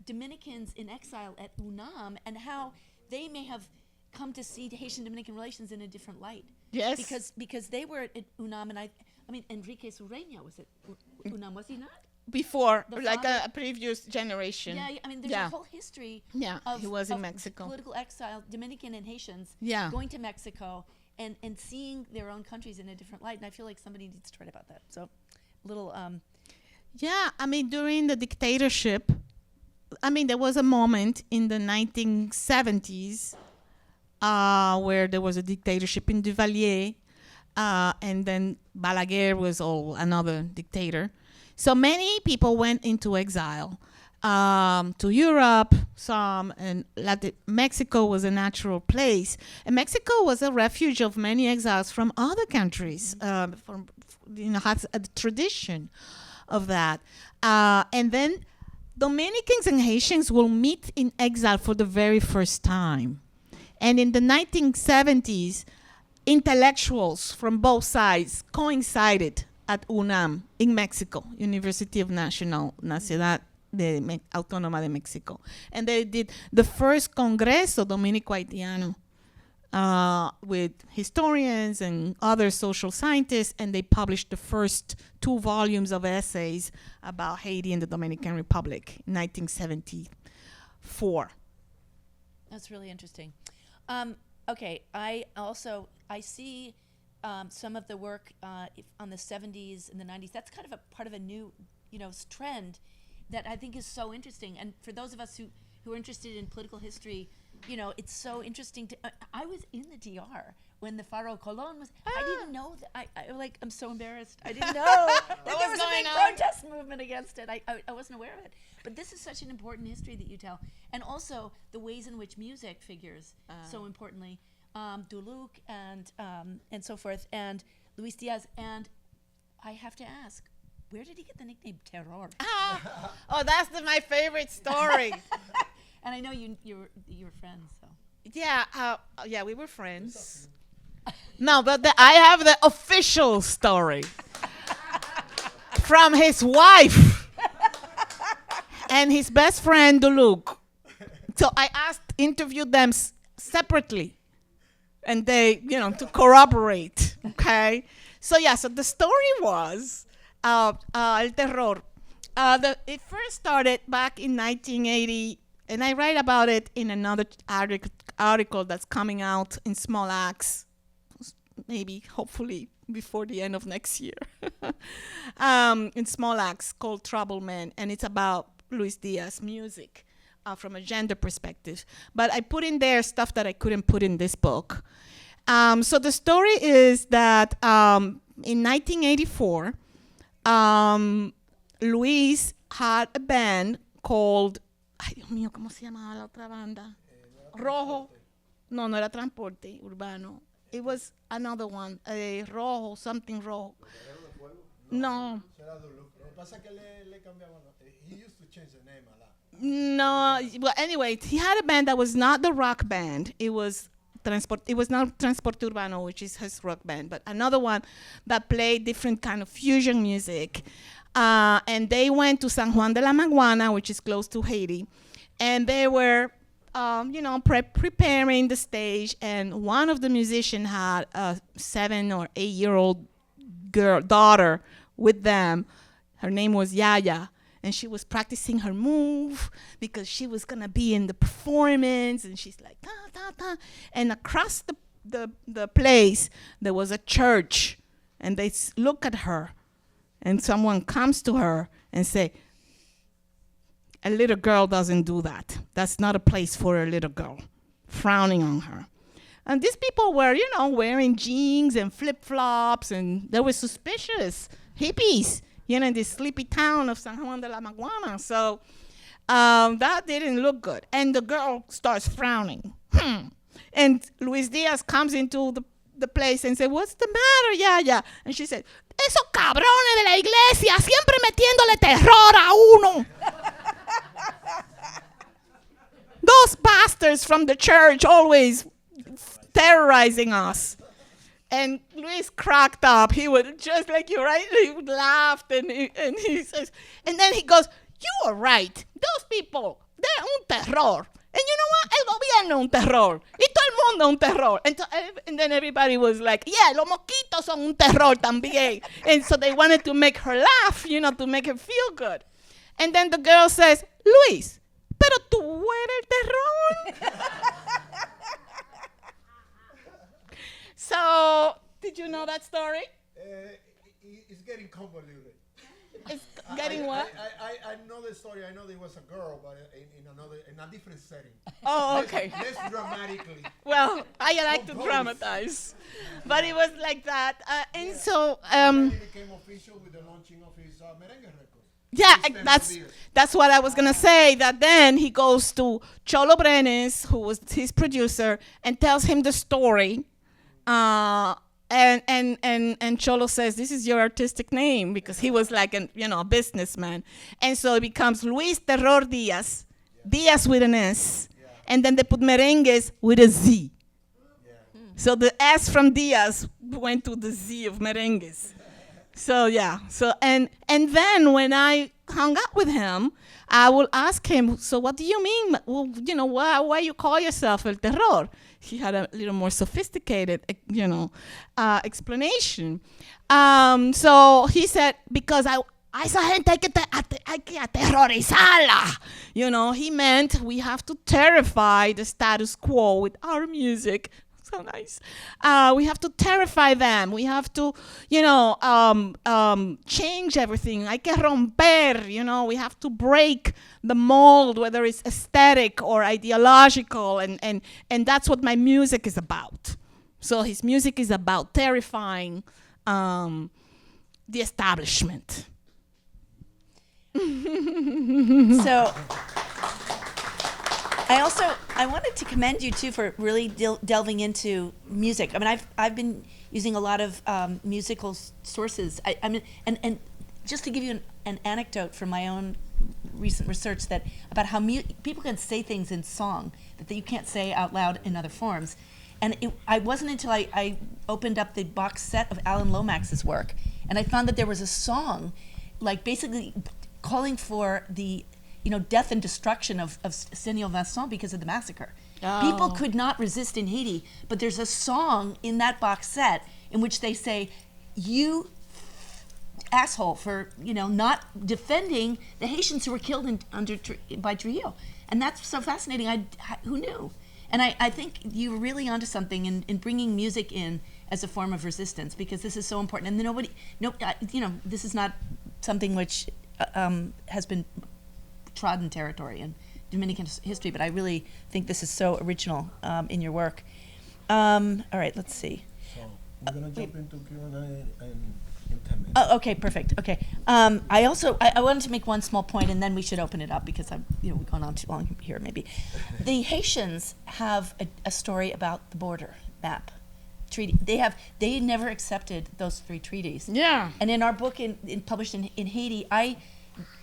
Dominicans in exile at UNAM and how they may have come to see Haitian-Dominican relations in a different light. Yes. Because they were at UNAM, and I mean, Enrique Sureña was at UNAM, was he not? Before, The like father- a previous generation. Yeah, I mean, there's a whole history He was in of Mexico. political exile, Dominican and Haitians Yeah. going to Mexico and seeing their own countries in a different light. And I feel like somebody needs to write about that. So, a little... Yeah, I mean, during the dictatorship, there was a moment in the 1970s where there was a dictatorship in Duvalier, and then Balaguer was another dictator. So many people went into exile to Europe, some, and Mexico was a natural place. And Mexico was a refuge of many exiles from other countries, has a tradition of that. And then Dominicans and Haitians will meet in exile for the very first time. And in the 1970s, intellectuals from both sides coincided at UNAM in Mexico, University of Nacional Autónoma de Mexico. And they did the first Congreso Dominico-Haitiano with historians and other social scientists, and they published the first 2 volumes of essays about Haiti and the Dominican Republic in 1974. That's really interesting. Okay, I see some of the work on the 70s and the 90s. That's kind of a part of a new, trend that I think is so interesting. And for those of us who are interested in political history, it's so interesting to. I was in the DR when the Faro Colon was. I didn't know that. I'm so embarrassed. I didn't know that there was a big protest movement against it. I wasn't aware of it. But this is such an important history that you tell, and also the ways in which music figures so importantly. Duluc and so forth, and Luis Diaz. And I have to ask, where did he get the nickname Terror? Oh, that's my favorite story. And I know you were friends, so. Yeah, we were friends. No, but I have the official story from his wife and his best friend Duluc. So I interviewed them separately, and they, to corroborate. Okay, so the story was El Terror. It first started back in 1980. And I write about it in another article that's coming out in Small Axe, maybe, hopefully, before the end of next year. In Small Axe, called Trouble Man, and it's about Luis Diaz music from a gender perspective. But I put in there stuff that I couldn't put in this book. So the story is that in 1984, Luis had a band called, ay Dios mío, ¿cómo se llamaba la otra banda? Rojo. No, no era Transporte Urbano. It was another one, Rojo, something Rojo. No. He used to change the name a lot. No, well, anyway, he had a band that was not the rock band. It was not Transporte Urbano, which is his rock band, but another one that played different kind of fusion music. And they went to San Juan de la Maguana, which is close to Haiti, and they were, preparing the stage. And one of the musicians had a 7 or 8 year old daughter with them. Her name was Yaya. And she was practicing her move because she was gonna be in the performance. And she's like, ta, ta, ta. And across the place, there was a church. And they look at her. And someone comes to her and say, a little girl doesn't do that. That's not a place for a little girl. Frowning on her. And these people were, wearing jeans and flip-flops. And they were suspicious. Hippies. In this sleepy town of San Juan de la Maguana. So that didn't look good. And the girl starts frowning. And Luis Diaz comes into the place and said, "What's the matter, Yaya?" And she said, "Esos cabrones de la iglesia siempre metiéndole terror a uno." Those bastards from the church always terrorizing us. And Luis cracked up. He would, just like you, right? He would laugh, and he says, and then he goes, "You are right. Those people, they're un terror. And you know what? El gobierno un terror. Y todo el mundo un terror." And then everybody was like, "Yeah, los mosquitos son un terror también." And so they wanted to make her laugh, to make her feel good. And then the girl says, "Luis, pero tú eres el terror." So, did you know that story? It's getting convoluted. It's getting what? I know the story. I know there was a girl, but in a different setting. Oh, okay. Less dramatically. Well, I like to dramatize, but it was like that, and so Then it became official with the launching of his merengue record. yeah, that's what I was gonna say. That then he goes to Cholo Brenes, who was his producer, and tells him the story. And Cholo says, "This is your artistic name," because he was like a businessman. And so it becomes Luis Terror Diaz, Diaz with an S, and then they put Merengues with a Z. So the S from Diaz went to the Z of Merengues. So yeah, and then when I hung out with him, I will ask him, "So what do you mean? Well, why you call yourself El Terror?" He had a little more sophisticated, explanation. So he said, "Because a esa gente hay que aterrorizarla." He meant we have to terrify the status quo with our music. So nice. We have to terrify them. We have to, change everything. Hay que romper, we have to break the mold, whether it's aesthetic or ideological. And that's what my music is about. So his music is about terrifying the establishment. So I wanted to commend you too for really delving into music. I mean, I've been using a lot of musical sources. I mean, and just to give you an anecdote from my own recent research about how people can say things in song that you can't say out loud in other forms. And I wasn't until I opened up the box set of Alan Lomax's work, and I found that there was a song, like basically calling for the death and destruction of Senor Vincent because of the massacre. Oh. People could not resist in Haiti, but there's a song in that box set in which they say, "You asshole for not defending the Haitians who were killed by Trujillo," and that's so fascinating. Who knew? And I think you're really onto something in bringing music in as a form of resistance, because this is so important. And this is not something which has been trodden territory in Dominican history, but I really think this is so original in your work. All right, let's see. So we're gonna jump into Q&A, and Oh, okay, perfect. Okay. I also I wanted to make one small point, and then we should open it up because we've gone on too long here. Maybe the Haitians have a story about the border map treaty. They never accepted those 3 treaties. Yeah. And in our book, published in Haiti,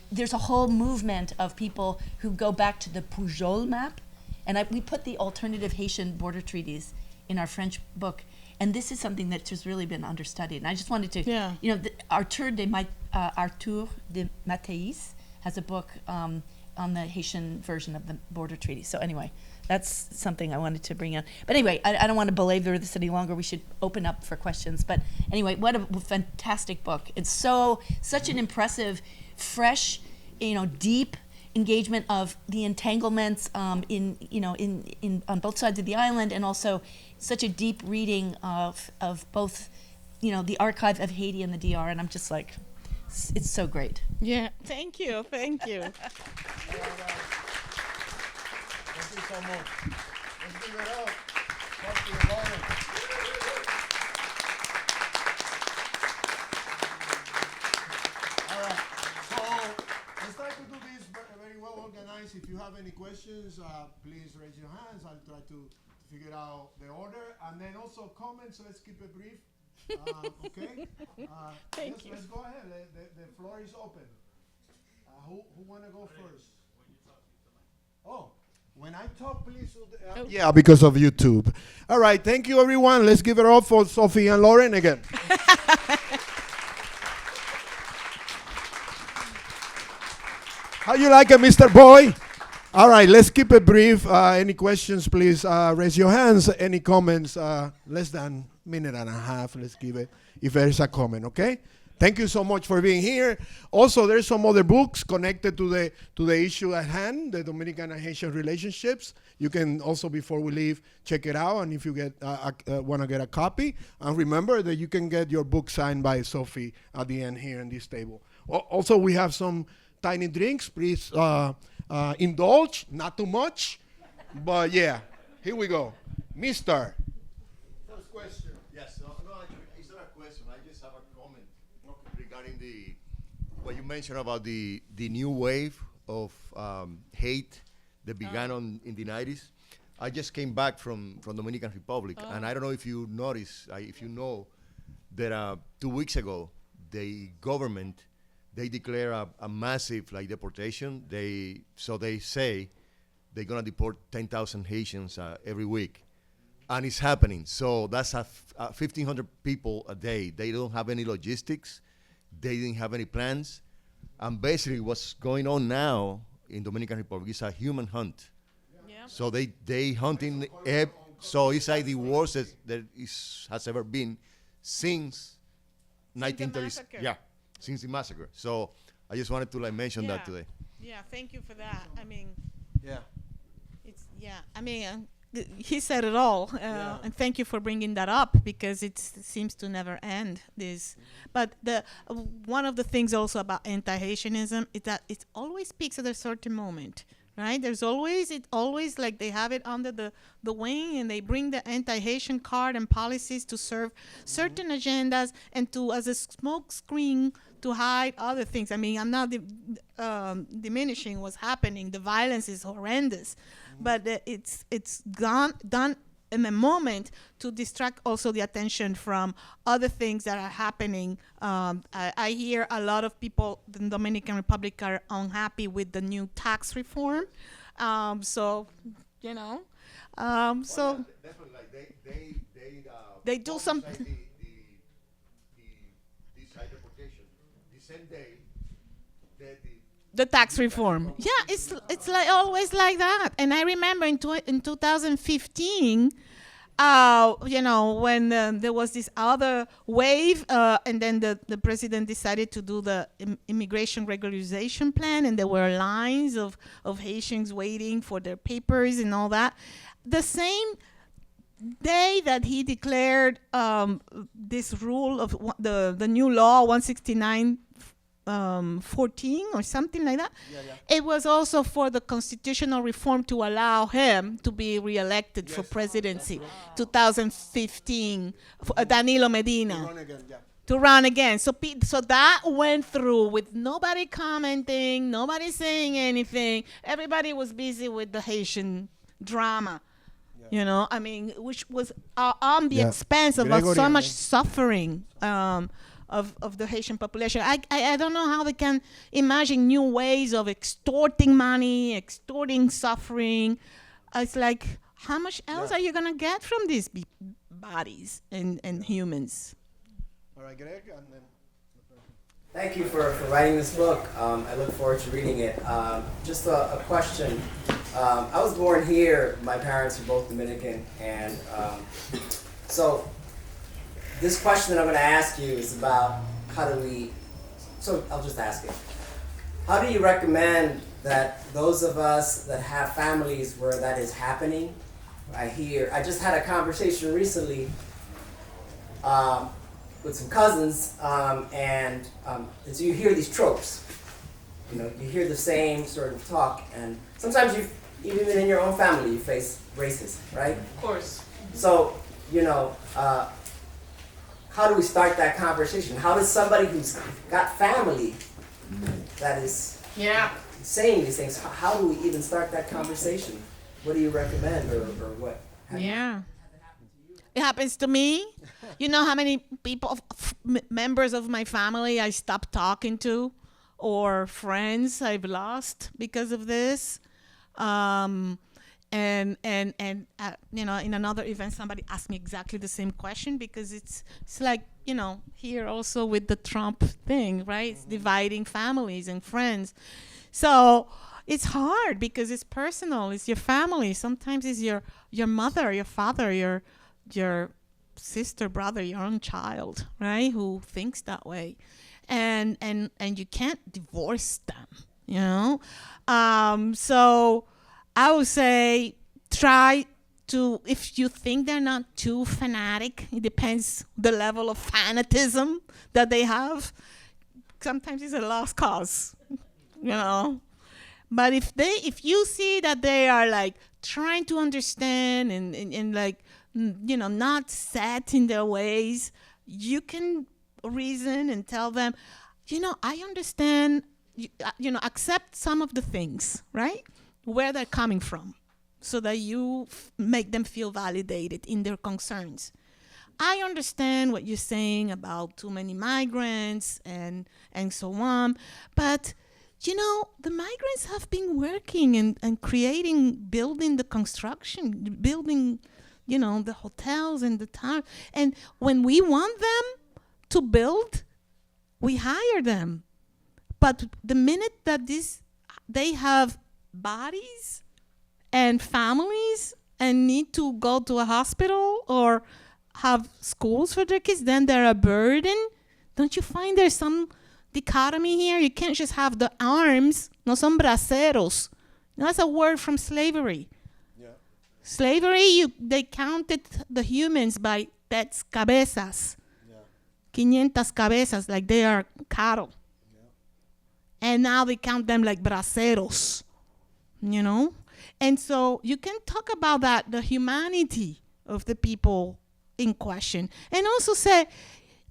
there's a whole movement of people who go back to the Pujol map, and we put the alternative Haitian border treaties in our French book. And this is something that has really been understudied. And I just wanted to, Arthur de Mathéis has a book on the Haitian version of the border treaty. So anyway, that's something I wanted to bring in. But anyway, I don't want to belabor this any longer. We should open up for questions. But anyway, what a fantastic book. It's such an impressive, fresh, deep engagement of the entanglements in on both sides of the island, and also such a deep reading of both, the archive of Haiti and the DR, and I'm just like, it's so great. Yeah. Thank you. Thank you so much. Let's give it up. Sophie and Lauren. All right. So let's try to do this very well organized. If you have any questions, please raise your hands. I'll try to figure out the order, and then also comments. So let's keep it brief. Okay. Thank you. Let's go ahead. The floor is open. Who want to go first? Oh, when I talk, please. Yeah, because of YouTube. All right. Thank you, everyone. Let's give it up for Sophie and Lauren again. How you like it, Mr. Boy? All right, let's keep it brief. Any questions, please raise your hands. Any comments? Less than a minute and a half. Let's give it if there is a comment, okay? Thank you so much for being here. Also, there's some other books connected to the issue at hand, the Dominican and Haitian relationships. You can also, before we leave, check it out. And if you want to get a copy, and remember that you can get your book signed by Sophie at the end here in this table. Also, we have some tiny drinks. Please indulge, not too much. But yeah, here we go. Mister. First question. Yes, no, actually, it's not a question. I just have a comment regarding what you mentioned about the new wave of hate that began in the 90s. I just came back from Dominican Republic, and I don't know if you noticed, if you know, that 2 weeks ago, the government, they declare a massive deportation. They say they're gonna deport 10,000 Haitians every week, and it's happening. So that's 1,500 people a day. They don't have any logistics. They didn't have any plans, and basically what's going on now in Dominican Republic is a human hunt. Yeah. So they hunting. So it's like the worst that has ever been since 1930s. massacre. Yeah. Since the massacre. So I just wanted to mention that today. Yeah, thank you for that. I mean, Yeah. he said it all, and thank you for bringing that up because it seems to never end. But one of the things also about anti-Haitianism is that it always peaks at a certain moment. Right? It always like they have it under the wing, and they bring the anti-Haitian card and policies to serve certain agendas and as a smoke screen to hide other things. I mean, I'm not diminishing what's happening. The violence is horrendous, but it's done in a moment to distract also the attention from other things that are happening. I hear a lot of people in the Dominican Republic are unhappy with the new tax reform. So Definitely, they do some. this deportation the same day that The tax reform. Yeah, it's like always like that. And I remember in 2015, when there was this other wave, and then the president decided to do the immigration regularization plan, and there were lines of Haitians waiting for their papers and all that. The same day that he declared this rule of the new law 169 14 or something like that. It was also for the constitutional reform to allow him to be reelected for presidency. 2015, Danilo Medina. Run again, yeah. to run again. So that went through with nobody commenting, nobody saying anything. Everybody was busy with the Haitian drama. You know, I mean, which was on the expense of so much suffering of the Haitian population. I don't know how they can imagine new ways of extorting money, extorting suffering. It's like, how much else are you going to get from these bodies and humans? All right, Greg, and then. Thank you for writing this book. I look forward to reading it. Just a question. I was born here. My parents are both Dominican. And so this question that I'm going to ask you is about so I'll just ask it. How do you recommend that those of us that have families where that is happening, I just had a conversation recently with some cousins, and so you hear these tropes. You know, you hear the same sort of talk, and sometimes even in your own family, you face racism, right? Of course. So, you know, how do we start that conversation? How does somebody who's got family that is saying these things, how do we even start that conversation? What do you recommend, or what? Yeah. It happens to me. You know how many people, members of my family I stopped talking to, or friends I've lost because of this. And you know, in another event, somebody asked me exactly the same question, because it's like, you know, here also with the Trump thing, right? It's dividing families and friends. So it's hard because it's personal. It's your family. Sometimes it's your mother, your father, your sister, brother, your own child, right? Who thinks that way, and you can't divorce them, you know. So I would say try to, if you think they're not too fanatic, it depends the level of fanatism that they have. Sometimes it's a lost cause, you know. But if you see that they are like trying to understand and like, you know, not set in their ways, you can reason and tell them, you know, I understand, you know, accept some of the things, right? Where they're coming from, so that you make them feel validated in their concerns. I understand what you're saying about too many migrants and so on, but you know, the migrants have been working and creating, building the construction, building, you know, the hotels and the town. And when we want them to build, we hire them. But the minute that they have bodies and families and need to go to a hospital or have schools for their kids, then they're a burden. Don't you find there's some dichotomy here? You can't just have the arms. No son braceros. That's a word from slavery. Yeah. Slavery, they counted the humans by pets cabezas. Yeah. 500 cabezas, like they are cattle. Yeah. And now they count them like braceros, you know? And so you can talk about that, the humanity of the people in question. And also say,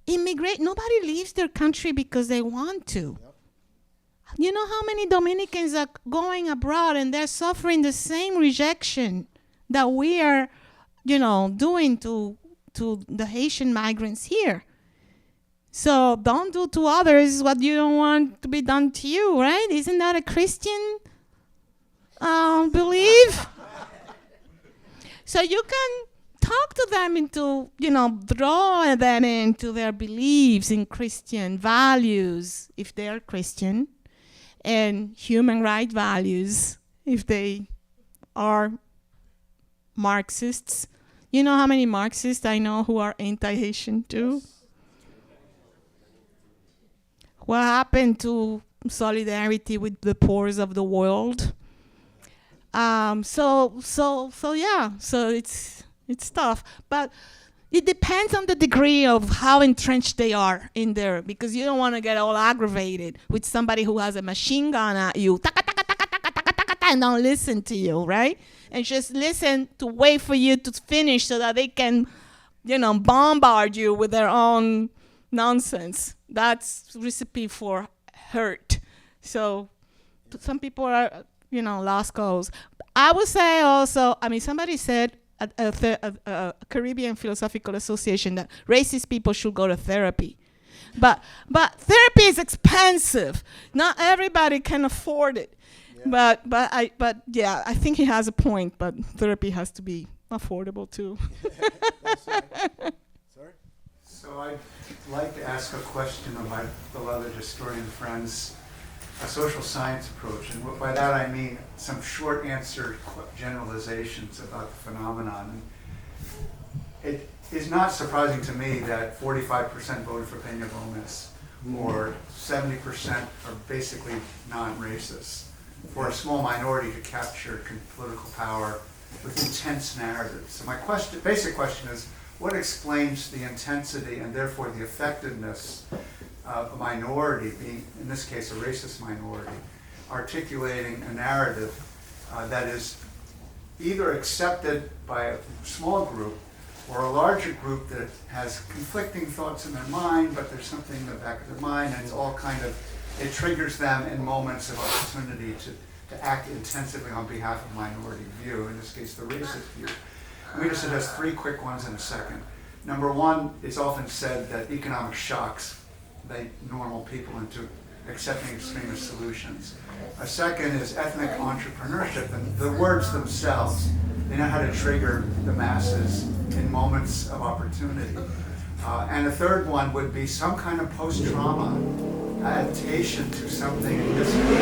nobody leaves their country because they want to. Yep. You know how many Dominicans are going abroad and they're suffering the same rejection that we are, you know, doing to the Haitian migrants here. So don't do to others what you don't want to be done to you, right? Isn't that a Christian belief? So you can talk to them into, you know, draw them into their beliefs in Christian values, if they are Christian, and human rights values, if they are Marxists. You know how many Marxists I know who are anti-Haitian too? Yes. What happened to solidarity with the poor of the world? So it's tough, but it depends on the degree of how entrenched they are in there, because you don't want to get all aggravated with somebody who has a machine gun at you, and don't listen to you, right? And just listen to wait for you to finish so that they can, you know, bombard you with their own nonsense. That's recipe for hurt. So some people are, lost cause. I would say also, somebody said at a Caribbean Philosophical Association that racist people should go to therapy. But therapy is expensive. Not everybody can afford it. Yeah. But I think he has a point. But therapy has to be affordable too. That's right. Sorry? So I'd like to ask a question of my beloved historian friends, a social science approach. And by that I mean some short answer generalizations about the phenomenon. And it is not surprising to me that 45% voted for Peña Gomez, or 70% are basically non-racist, for a small minority to capture political power with intense narratives. So my basic question is, what explains the intensity and therefore the effectiveness of a minority, being in this case a racist minority, articulating a narrative that is either accepted by a small group or a larger group that has conflicting thoughts in their mind, but there's something in the back of their mind, and it's all it triggers them in moments of opportunity to act intensively on behalf of minority view, in this case the racist view. I'm going to suggest three quick ones in a second. Number one, it's often said that economic shocks lead normal people into accepting extremist solutions. A second is ethnic entrepreneurship, and the words themselves, they know how to trigger the masses in moments of opportunity. And a third one would be some kind of post-trauma adaptation to something in history.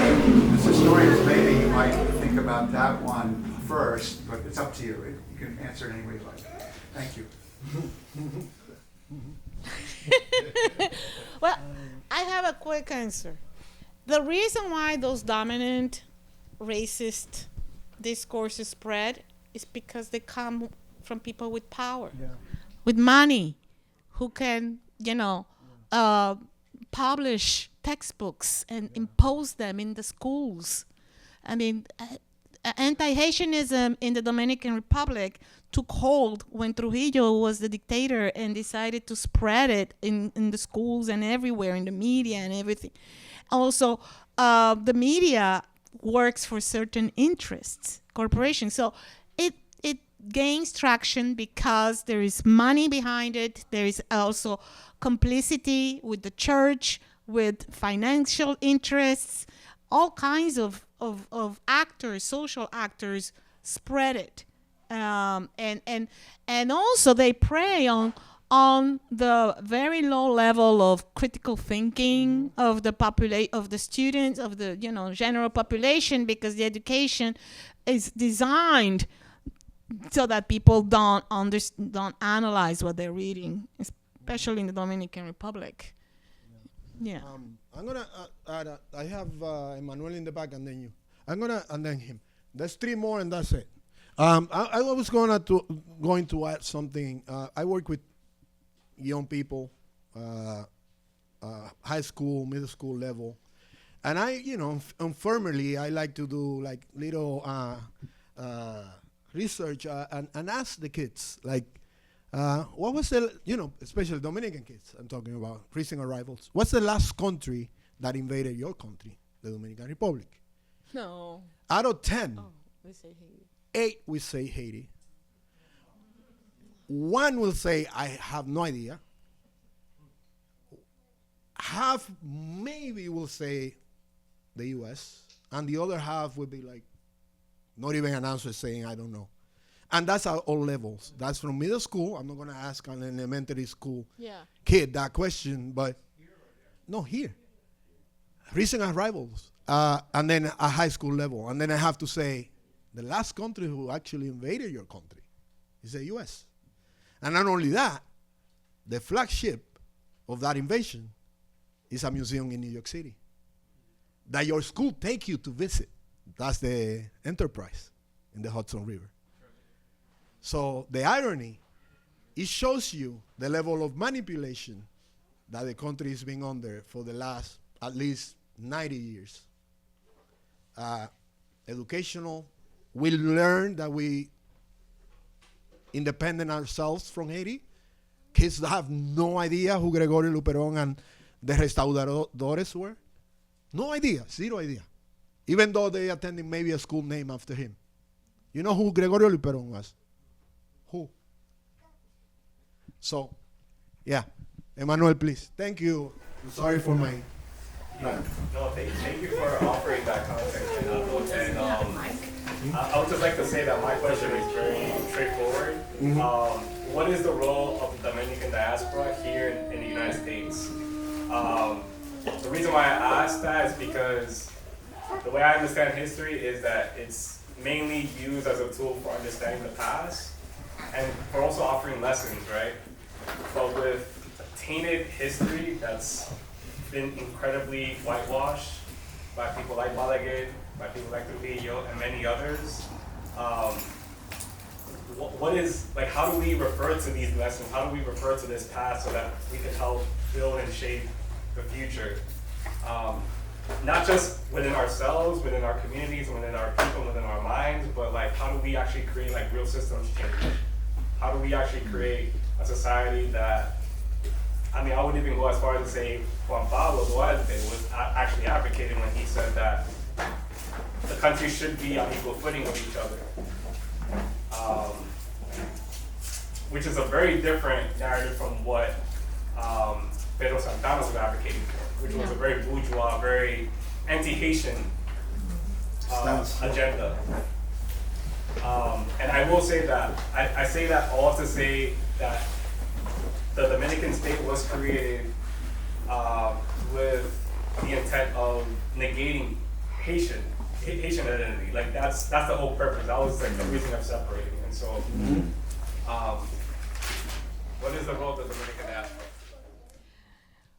As historians, maybe you might think about that one first, but it's up to you. You can answer it any way you like. Thank you. Well, I have a quick answer. The reason why those dominant racist discourses spread is because they come from people with power, with money, who can, publish textbooks and impose them in the schools. I mean, anti-Haitianism in the Dominican Republic took hold when Trujillo was the dictator and decided to spread it in the schools and everywhere, in the media and everything. Also, the media works for certain interests, corporations. So it gains traction because there is money behind it. There is also complicity with the church, with financial interests. All kinds of actors, social actors, spread it, and also they prey on the very low level of critical thinking of the students, of the general population, because the education is designed so that people don't analyze what they're reading, especially in the Dominican Republic. Yeah. I'm gonna add. I have Emmanuel in the back, and then you. And then him. There's three more, and that's it. I was going to add something. I work with young people, high school, middle school level, and informally, I like to do like little research and ask the kids, like, what was especially Dominican kids, I'm talking about, recent arrivals. What's the last country that invaded your country, the Dominican Republic? No. Out of 10, We say Haiti. 8 will say Haiti. 1 will say, I have no idea. Half maybe will say the U.S., and the other half will be like, not even an answer, saying, I don't know. And that's at all levels. That's from middle school. I'm not going to ask an elementary school kid that question, but no, here. Recent arrivals. And then a high school level. And then I have to say, the last country who actually invaded your country is the U.S. And not only that, the flagship of that invasion is a museum in New York City that your school take you to visit. That's the Enterprise in the Hudson River. So the irony, it shows you the level of manipulation that the country has been under for the last at least 90 years. Educational, we learn that we independent ourselves from Haiti, kids have no idea who Gregorio Luperón and the Restauradores were. No idea, zero idea. Even though they attended maybe a school named after him. You know who Gregorio Luperón was? Who? So, yeah. Emmanuel, please. Thank you. I'm sorry for my... No, thank you for offering that context. And I would just like to say that my question is very straightforward. What is the role of the Dominican diaspora here in the United States? The reason why I ask that is because the way I understand history is that it's mainly used as a tool for understanding the past and for also offering lessons, right? But with tainted history that's been incredibly whitewashed by people like Balaguer, by people like Trujillo, and many others. What is, like, how do we refer to these lessons? How do we refer to this past so that we can help build and shape the future? Not just within ourselves, within our communities, within our people, within our minds, but like, how do we actually create like real systems change? How do we actually create a society that, I mean, I would even go as far as to say Juan Pablo Duarte was actually advocating when he said that the country should be on equal footing with each other. Which is a very different narrative from what Pedro Santana was advocating for, which was a very bourgeois, very anti-Haitian agenda. And I will say that, I say that all to say that the Dominican state was created with the intent of negating Haitian identity. Like that's the whole purpose. That was like the reason of separating. And so, what is the role of the Dominican diaspora?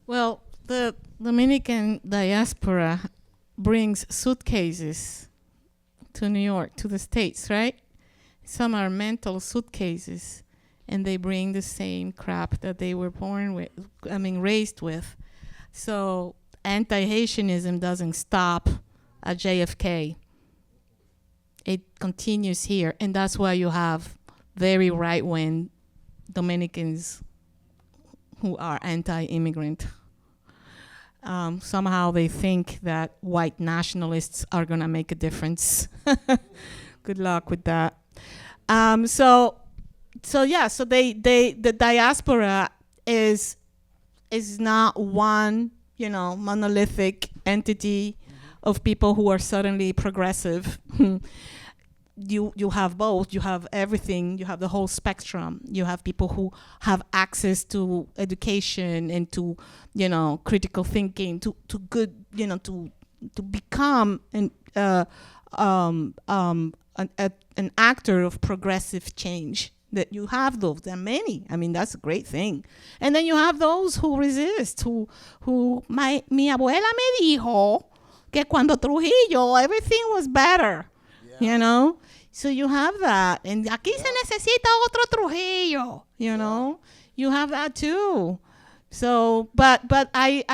Well, the Dominican diaspora brings suitcases to New York, to the States, right? Some are mental suitcases, and they bring the same crap that they were raised with. So anti-Haitianism doesn't stop at JFK. It continues here, and that's why you have very right-wing Dominicans who are anti-immigrant. Somehow they think that white nationalists are gonna make a difference. Good luck with that. So the diaspora is not one, monolithic entity of people who are suddenly progressive. You have both. You have everything. You have the whole spectrum. You have people who have access to education and to, critical thinking, to good, to become an actor of progressive change. That you have those. There are many. I mean, that's a great thing. And then you have those who resist. Mi abuela me dijo que cuando Trujillo everything was better. Yeah. So you have that. And aquí se necesita otro Trujillo, You have that too. So, but I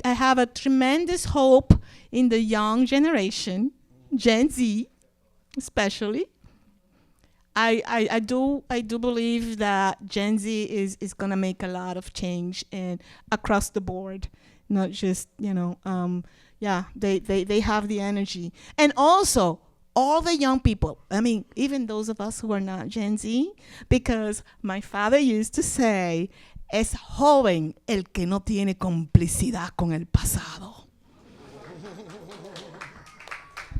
have a tremendous hope in the young generation, Gen Z especially. I do believe that Gen Z is gonna make a lot of change and across the board, not just, they have the energy. And also all the young people, I mean, even those of us who are not Gen Z, because my father used to say, es joven el que no tiene complicidad con el pasado.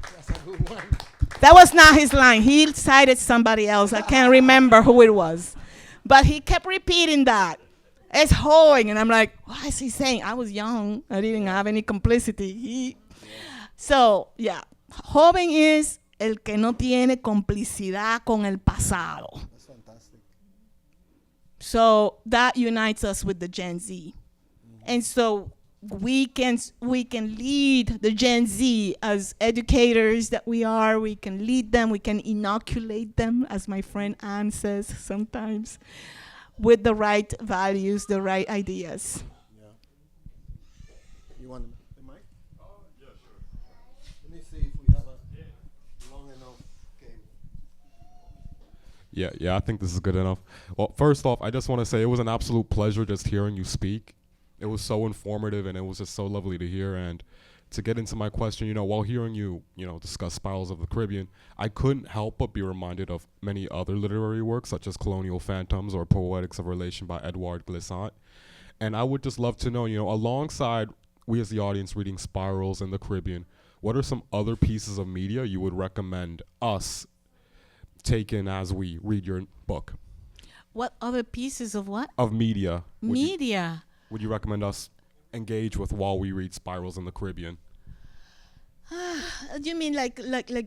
That's a good one. That was not his line. He cited somebody else. I can't remember who it was. But he kept repeating that. Es joven. And I'm like, what is he saying? I was young. I didn't have any complicity. So, yeah. Joven is el que no tiene complicidad con el pasado. That's fantastic. So that unites us with the Gen Z. And so we can lead the Gen Z as educators that we are. We can lead them. We can inoculate them, as my friend Anne says sometimes, with the right values, the right ideas. Yeah. You want the mic? Oh, yeah, sure. Let me see if we have a long enough cable. Yeah, I think this is good enough. Well, first off, I just want to say it was an absolute pleasure just hearing you speak. It was so informative and it was just so lovely to hear. And to get into my question, while hearing you, discuss Spirals of the Caribbean, I couldn't help but be reminded of many other literary works such as Colonial Phantoms or Poetics of Relation by Edouard Glissant. And I would just love to know, alongside we as the audience reading Spirals in the Caribbean, what are some other pieces of media you would recommend us take in as we read your book? What other pieces of what? Of media. Media. Would you recommend us engage with while we read Spirals in the Caribbean? Do you mean like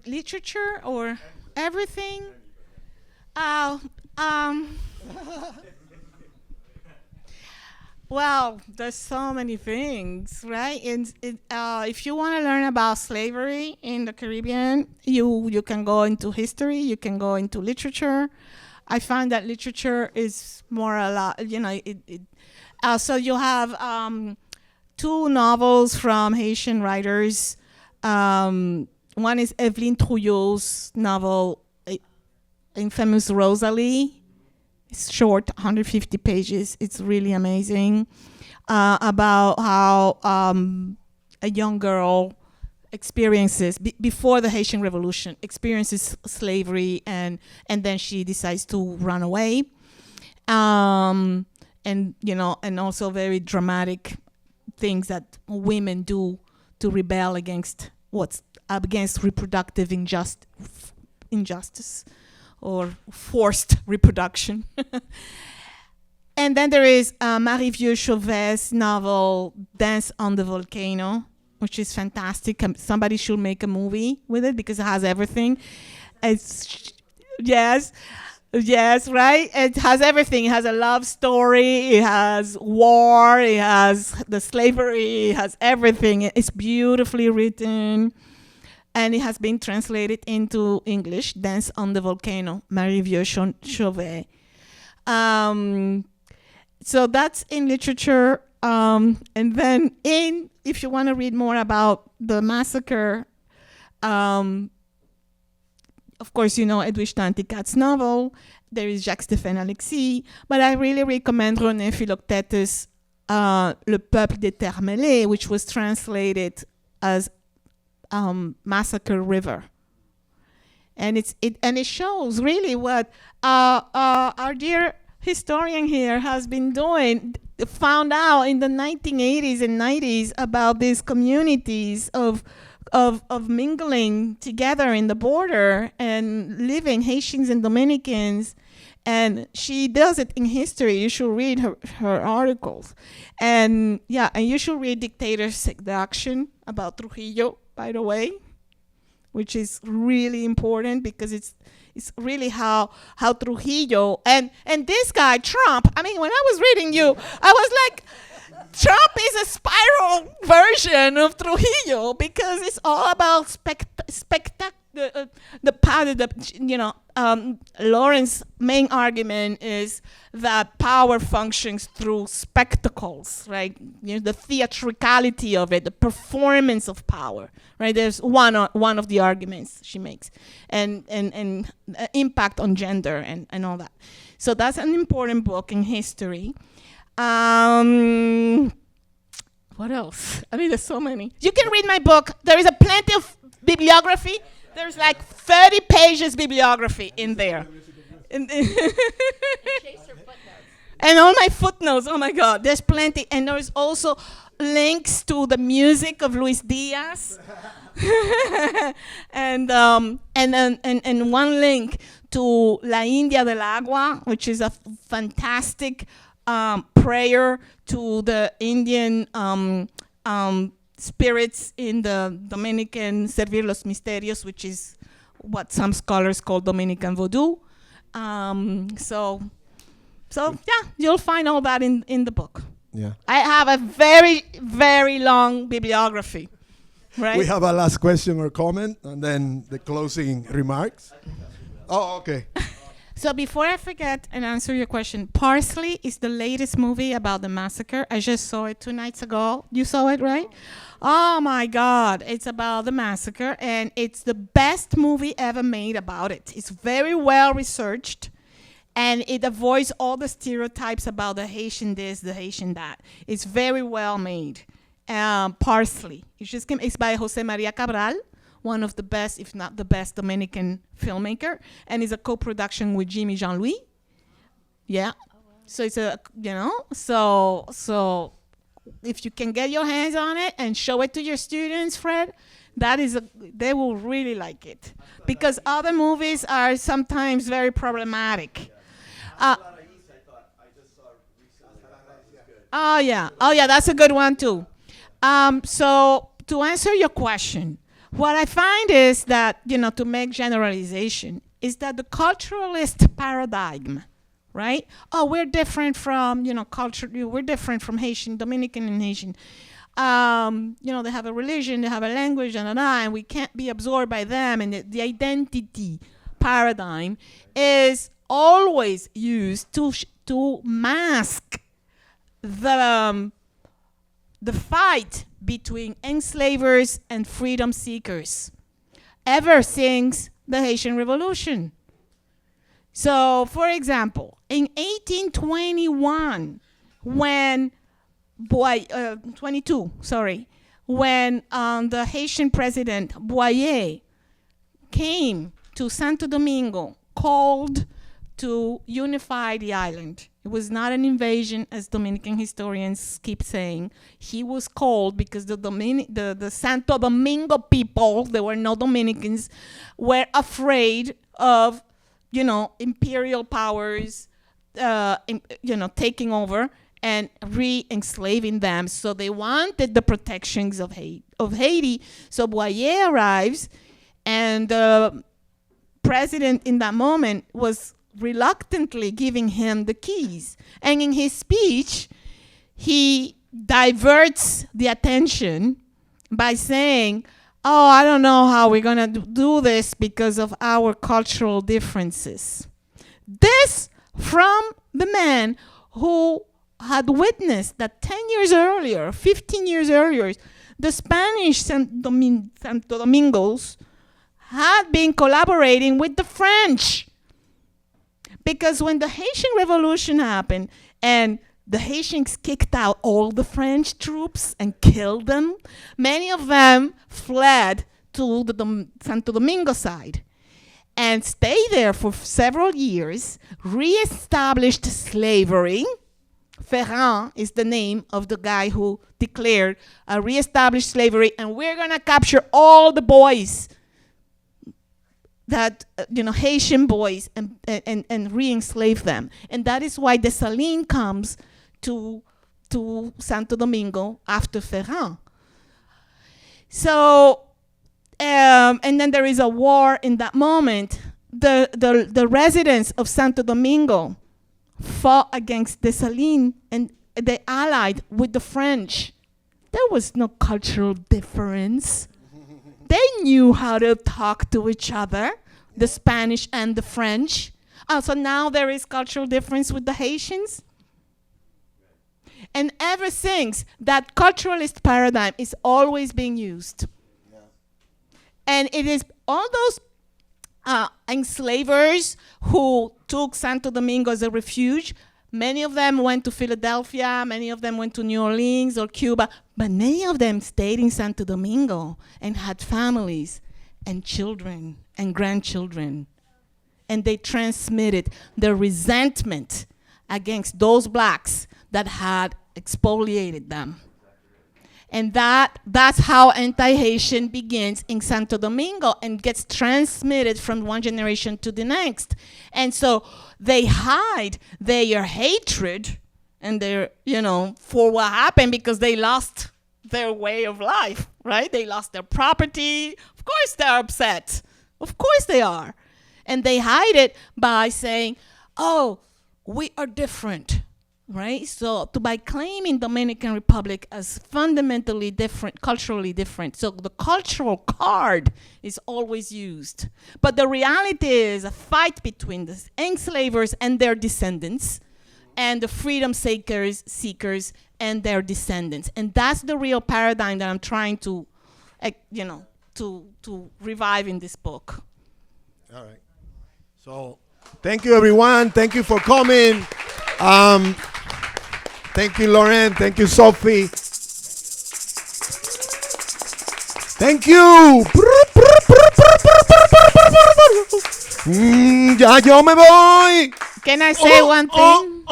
literature or everything? Well, there's so many things, right? And if you want to learn about slavery in the Caribbean, you can go into history, you can go into literature. I find that literature is more a lot, so you have two novels from Haitian writers. One is Evelyn Trouillot's novel, Infamous Rosalie. It's short, 150 pages. It's really amazing about how a young girl experiences, before the Haitian Revolution, experiences slavery and then she decides to run away. And also very dramatic things that women do to rebel against reproductive injustice or forced reproduction. And then there is Mariñez Chauvet's novel Dance on the Volcano, which is fantastic. Somebody should make a movie with it because it has everything. Yes, right? It has everything. It has a love story, it has war, it has the slavery, it has everything. It's beautifully written. And it has been translated into English, Dance on the Volcano, Mariñez Chauvet. So that's in literature. And then if you want to read more about the massacre, of course, Edwige Danticat's novel. There is Jacques-Stéphane Alexis. But I really recommend René Philoctetes' Le Peuple des Terres Mêlées, which was translated as Massacre River. And it shows really what our dear historian here has been doing, found out in the 1980s and 90s about these communities of mingling together in the border and living, Haitians and Dominicans. And she does it in history. You should read her articles. And you should read Dictator Seduction about Trujillo, by the way, which is really important because it's really how Trujillo and this guy Trump. I mean, when I was reading you, I was like, Trump is a spiral version of Trujillo because it's all about Lawrence's main argument is that power functions through spectacles, right? The theatricality of it, the performance of power, right? There's one of the arguments she makes, and impact on gender and all that. So that's an important book in history. What else? I mean, there's so many. You can read my book. There is a plenty of bibliography. There's like 30 pages bibliography in there. And all my footnotes. Oh my God, there's plenty. And there's also links to the music of Luis Diaz. and one link to La India del Agua, which is a fantastic prayer to the Indian spirits in the Dominican Servir los Misterios, which is what some scholars call Dominican Voodoo. So you'll find all that in the book. Yeah. I have a very, very long bibliography. Right? We have a last question or comment, and then the closing remarks. Oh, okay. So before I forget and answer your question, Parsley is the latest movie about the massacre. I just saw it 2 nights ago. You saw it, right? Oh my God, it's about the massacre, and it's the best movie ever made about it. It's very well researched. And it avoids all the stereotypes about the Haitian this, the Haitian that. It's very well made. Parsley. It's by Jose Maria Cabral, one of the best, if not the best, Dominican filmmaker, and it's a co-production with Jimmy Jean-Louis. Yeah. So it's so if you can get your hands on it and show it to your students, Fred, they will really like it, because other movies are sometimes very problematic. Oh yeah, that's a good one too. So to answer your question, what I find is that, to make generalization, is that the culturalist paradigm, right? Oh, we're different from, culture, we're different from Haitian, Dominican and Haitian. They have a religion, they have a language, and we can't be absorbed by them. And the identity paradigm is always used to mask the fight between enslavers and freedom seekers ever since the Haitian Revolution. So, for example, in 1821, when the Haitian president Boyer came to Santo Domingo, called to unify the island. It was not an invasion, as Dominican historians keep saying. He was called because the Santo Domingo people, there were no Dominicans, were afraid of, imperial powers, taking over and re-enslaving them. So they wanted the protections of Haiti. So Boyer arrives, and the president in that moment was reluctantly giving him the keys. And in his speech, he diverts the attention by saying, oh, I don't know how we're going to do this because of our cultural differences. This from the man who had witnessed that 10 years earlier, 15 years earlier, the Spanish Santo Domingos had been collaborating with the French. Because when the Haitian Revolution happened and the Haitians kicked out all the French troops and killed them, many of them fled to the Santo Domingo side and stayed there for several years, reestablished slavery. Ferrand is the name of the guy who declared reestablished slavery, and we're going to capture all the boys that Haitian boys and re-enslave them. And that is why Dessalines comes to Santo Domingo after Ferrand. So and then there is a war in that moment. The residents of Santo Domingo fought against Dessalines, and they allied with the French. There was no cultural difference. They knew how to talk to each other, the Spanish and the French. So now there is cultural difference with the Haitians. And ever since, that culturalist paradigm is always being used. Yeah. And it is all those enslavers who took Santo Domingo as a refuge. Many of them went to Philadelphia, many of them went to New Orleans or Cuba, but many of them stayed in Santo Domingo and had families and children and grandchildren. And they transmitted their resentment against those blacks that had exfoliated them. And that's how anti-Haitian begins in Santo Domingo and gets transmitted from one generation to the next. And so they hide their hatred and their, for what happened because they lost their way of life, right? They lost their property. Of course they're upset. Of course they are. And they hide it by saying, oh, we are different. Right? So by claiming Dominican Republic as fundamentally different, culturally different, so the cultural card is always used. But the reality is a fight between the enslavers and their descendants and the freedom seekers and their descendants. And that's the real paradigm that I'm trying to, to revive in this book. All right. So Thank you, everyone. Thank you for coming. Thank you, Lauren. Thank you, Sophie. Thank you. Ya yo me voy. Can I say one thing?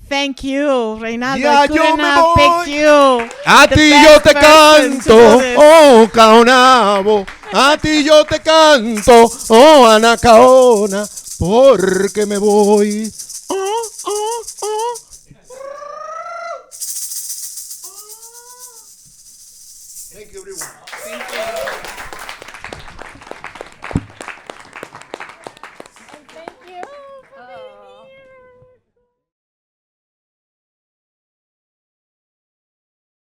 Thank you, Reynaldo. Ya I yo couldn't me have voy. picked you. A the ti best yo te person to canto, do this. oh Caonabo. A ti yo te canto, oh Anacaona, porque me voy. Thank you, everyone. Thank you.